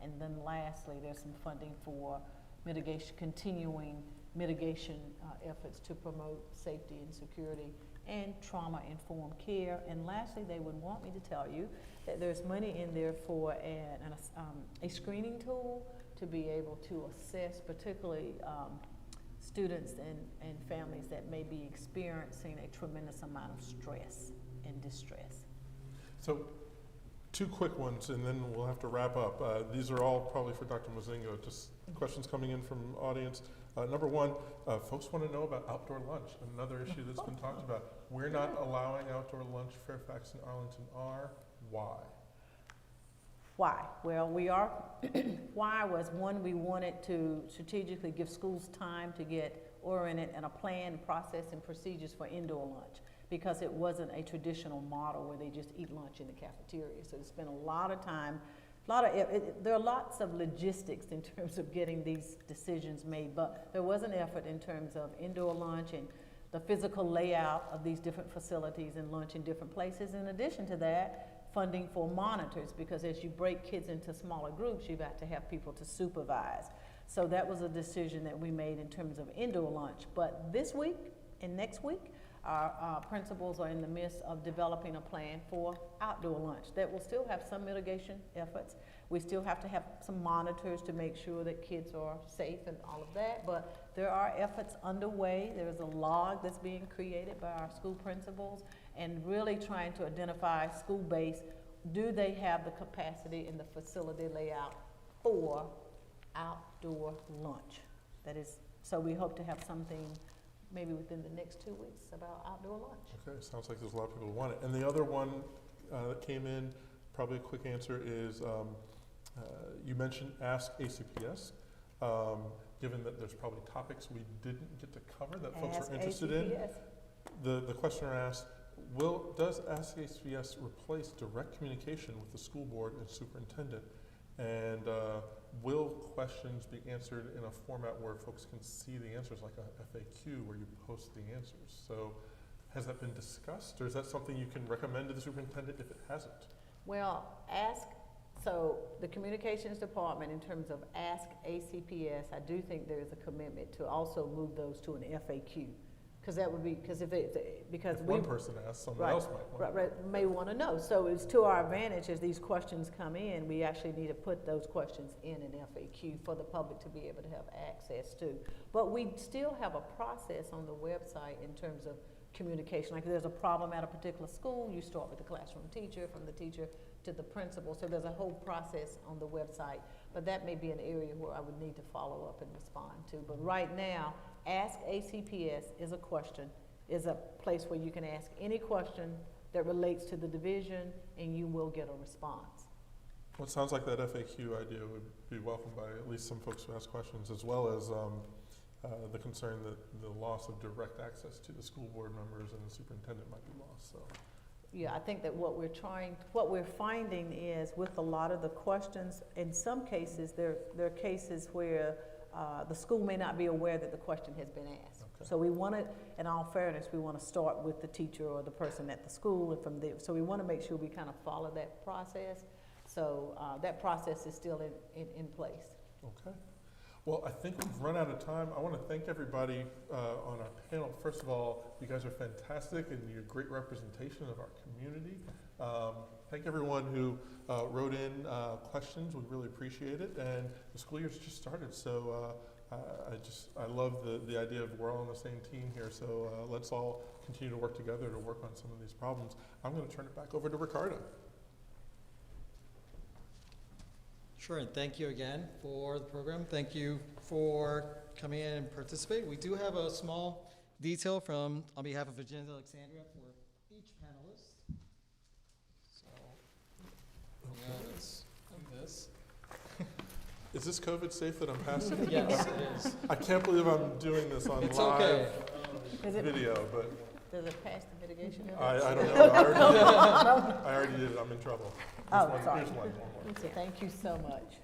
And then lastly, there's some funding for mitigation, continuing mitigation efforts to promote safety and security and trauma-informed care. And lastly, they would want me to tell you that there's money in there for a screening tool to be able to assess particularly students and families that may be experiencing a tremendous amount of stress and distress. So 2 quick ones and then we'll have to wrap up. These are all probably for Dr. Mozingo, just questions coming in from audience. Number 1, folks want to know about outdoor lunch, another issue that's been talked about. We're not allowing outdoor lunch. Fairfax and Arlington are. Why? Why? Well, we are. Why was, one, we wanted to strategically give schools time to get oriented in a plan, process, and procedures for indoor lunch, because it wasn't a traditional model where they just eat lunch in the cafeteria. So they spent a lot of time, there are lots of logistics in terms of getting these decisions made, but there was an effort in terms of indoor lunch and the physical layout of these different facilities and lunch in different places. In addition to that, funding for monitors, because as you break kids into smaller groups, you've got to have people to supervise. So that was a decision that we made in terms of indoor lunch. But this week and next week, our principals are in the midst of developing a plan for outdoor lunch that will still have some mitigation efforts. We still have to have some monitors to make sure that kids are safe and all of that, but there are efforts underway. There's a log that's being created by our school principals and really trying to identify school-based, do they have the capacity and the facility layout for outdoor lunch? That is, so we hope to have something maybe within the next 2 weeks about outdoor lunch. Okay, sounds like there's a lot of people who want it. And the other one that came in, probably a quick answer is, you mentioned Ask ACPS. Given that there's probably topics we didn't get to cover that folks Ask are interested ACPS. in, the questioner asked, does Ask ACPS replace direct communication with the school board and superintendent? And will questions be answered in a format where folks can see the answers, like a FAQ where you post the answers? So has that been discussed, or is that something you can recommend to the superintendent if it hasn't? Well, so the communications department, in terms of Ask ACPS, I do think there is a commitment to also move those to an FAQ. Because that would be, because if One person asks, someone else might want to. May want to know. So it's to our advantage as these questions come in, we actually need to put those questions in an FAQ for the public to be able to have access to. But we still have a process on the website in terms of communication. Like if there's a problem at a particular school, you start with the classroom teacher, from the teacher to the principal. So there's a whole process on the website. But that may be an area where I would need to follow up and respond to. But right now, Ask ACPS is a place where you can ask any question that relates to the division, and you will get a response. Well, it sounds like that FAQ idea would be welcomed by at least some folks who ask questions, as well as the concern that the loss of direct access to the school board members and the superintendent might be lost. So, yeah, I think that what we're finding is with a lot of the questions, in some cases, there are cases where the school may not be aware that the question has been asked. Okay. So we want to, in all fairness, we want to start with the teacher or the person at the school, and from there, so we want to make sure we kind of follow that process. So that process is still in place. okay. Well, I think we've run out of time. I want to thank everybody on our panel. First of all, you guys are fantastic and you're a great representation of our community. Thank everyone who wrote in questions. We really appreciate it. And the school year's just started, so I love the idea of we're all on the same team here. So let's all continue to work together to work on some of these problems. I'm going to turn it back over to Ricardo. Sure, and thank you again for the program. Thank you for coming in and participating. We do have a small detail on behalf of Agenda Alexandria for each panelist. So, yeah, let's do this. Is this COVID safe that I'm passing? Yes, it is. I can't believe I'm doing this on It's live okay. video, but Does it pass the mitigation? I don't know. I already did it. I'm in trouble. Oh, Here's sorry. one more. So thank you so much.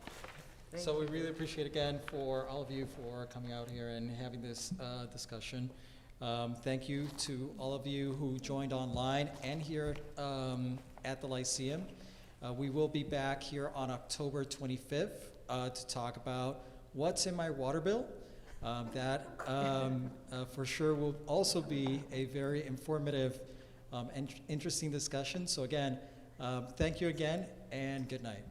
So we really appreciate again for all of you for coming out here and having this discussion. Thank you to all of you who joined online and here at the Lyceum. We will be back here on October 25th to talk about what's in my water bill. That for sure will also be a very informative and interesting discussion. So again, thank you again and good night.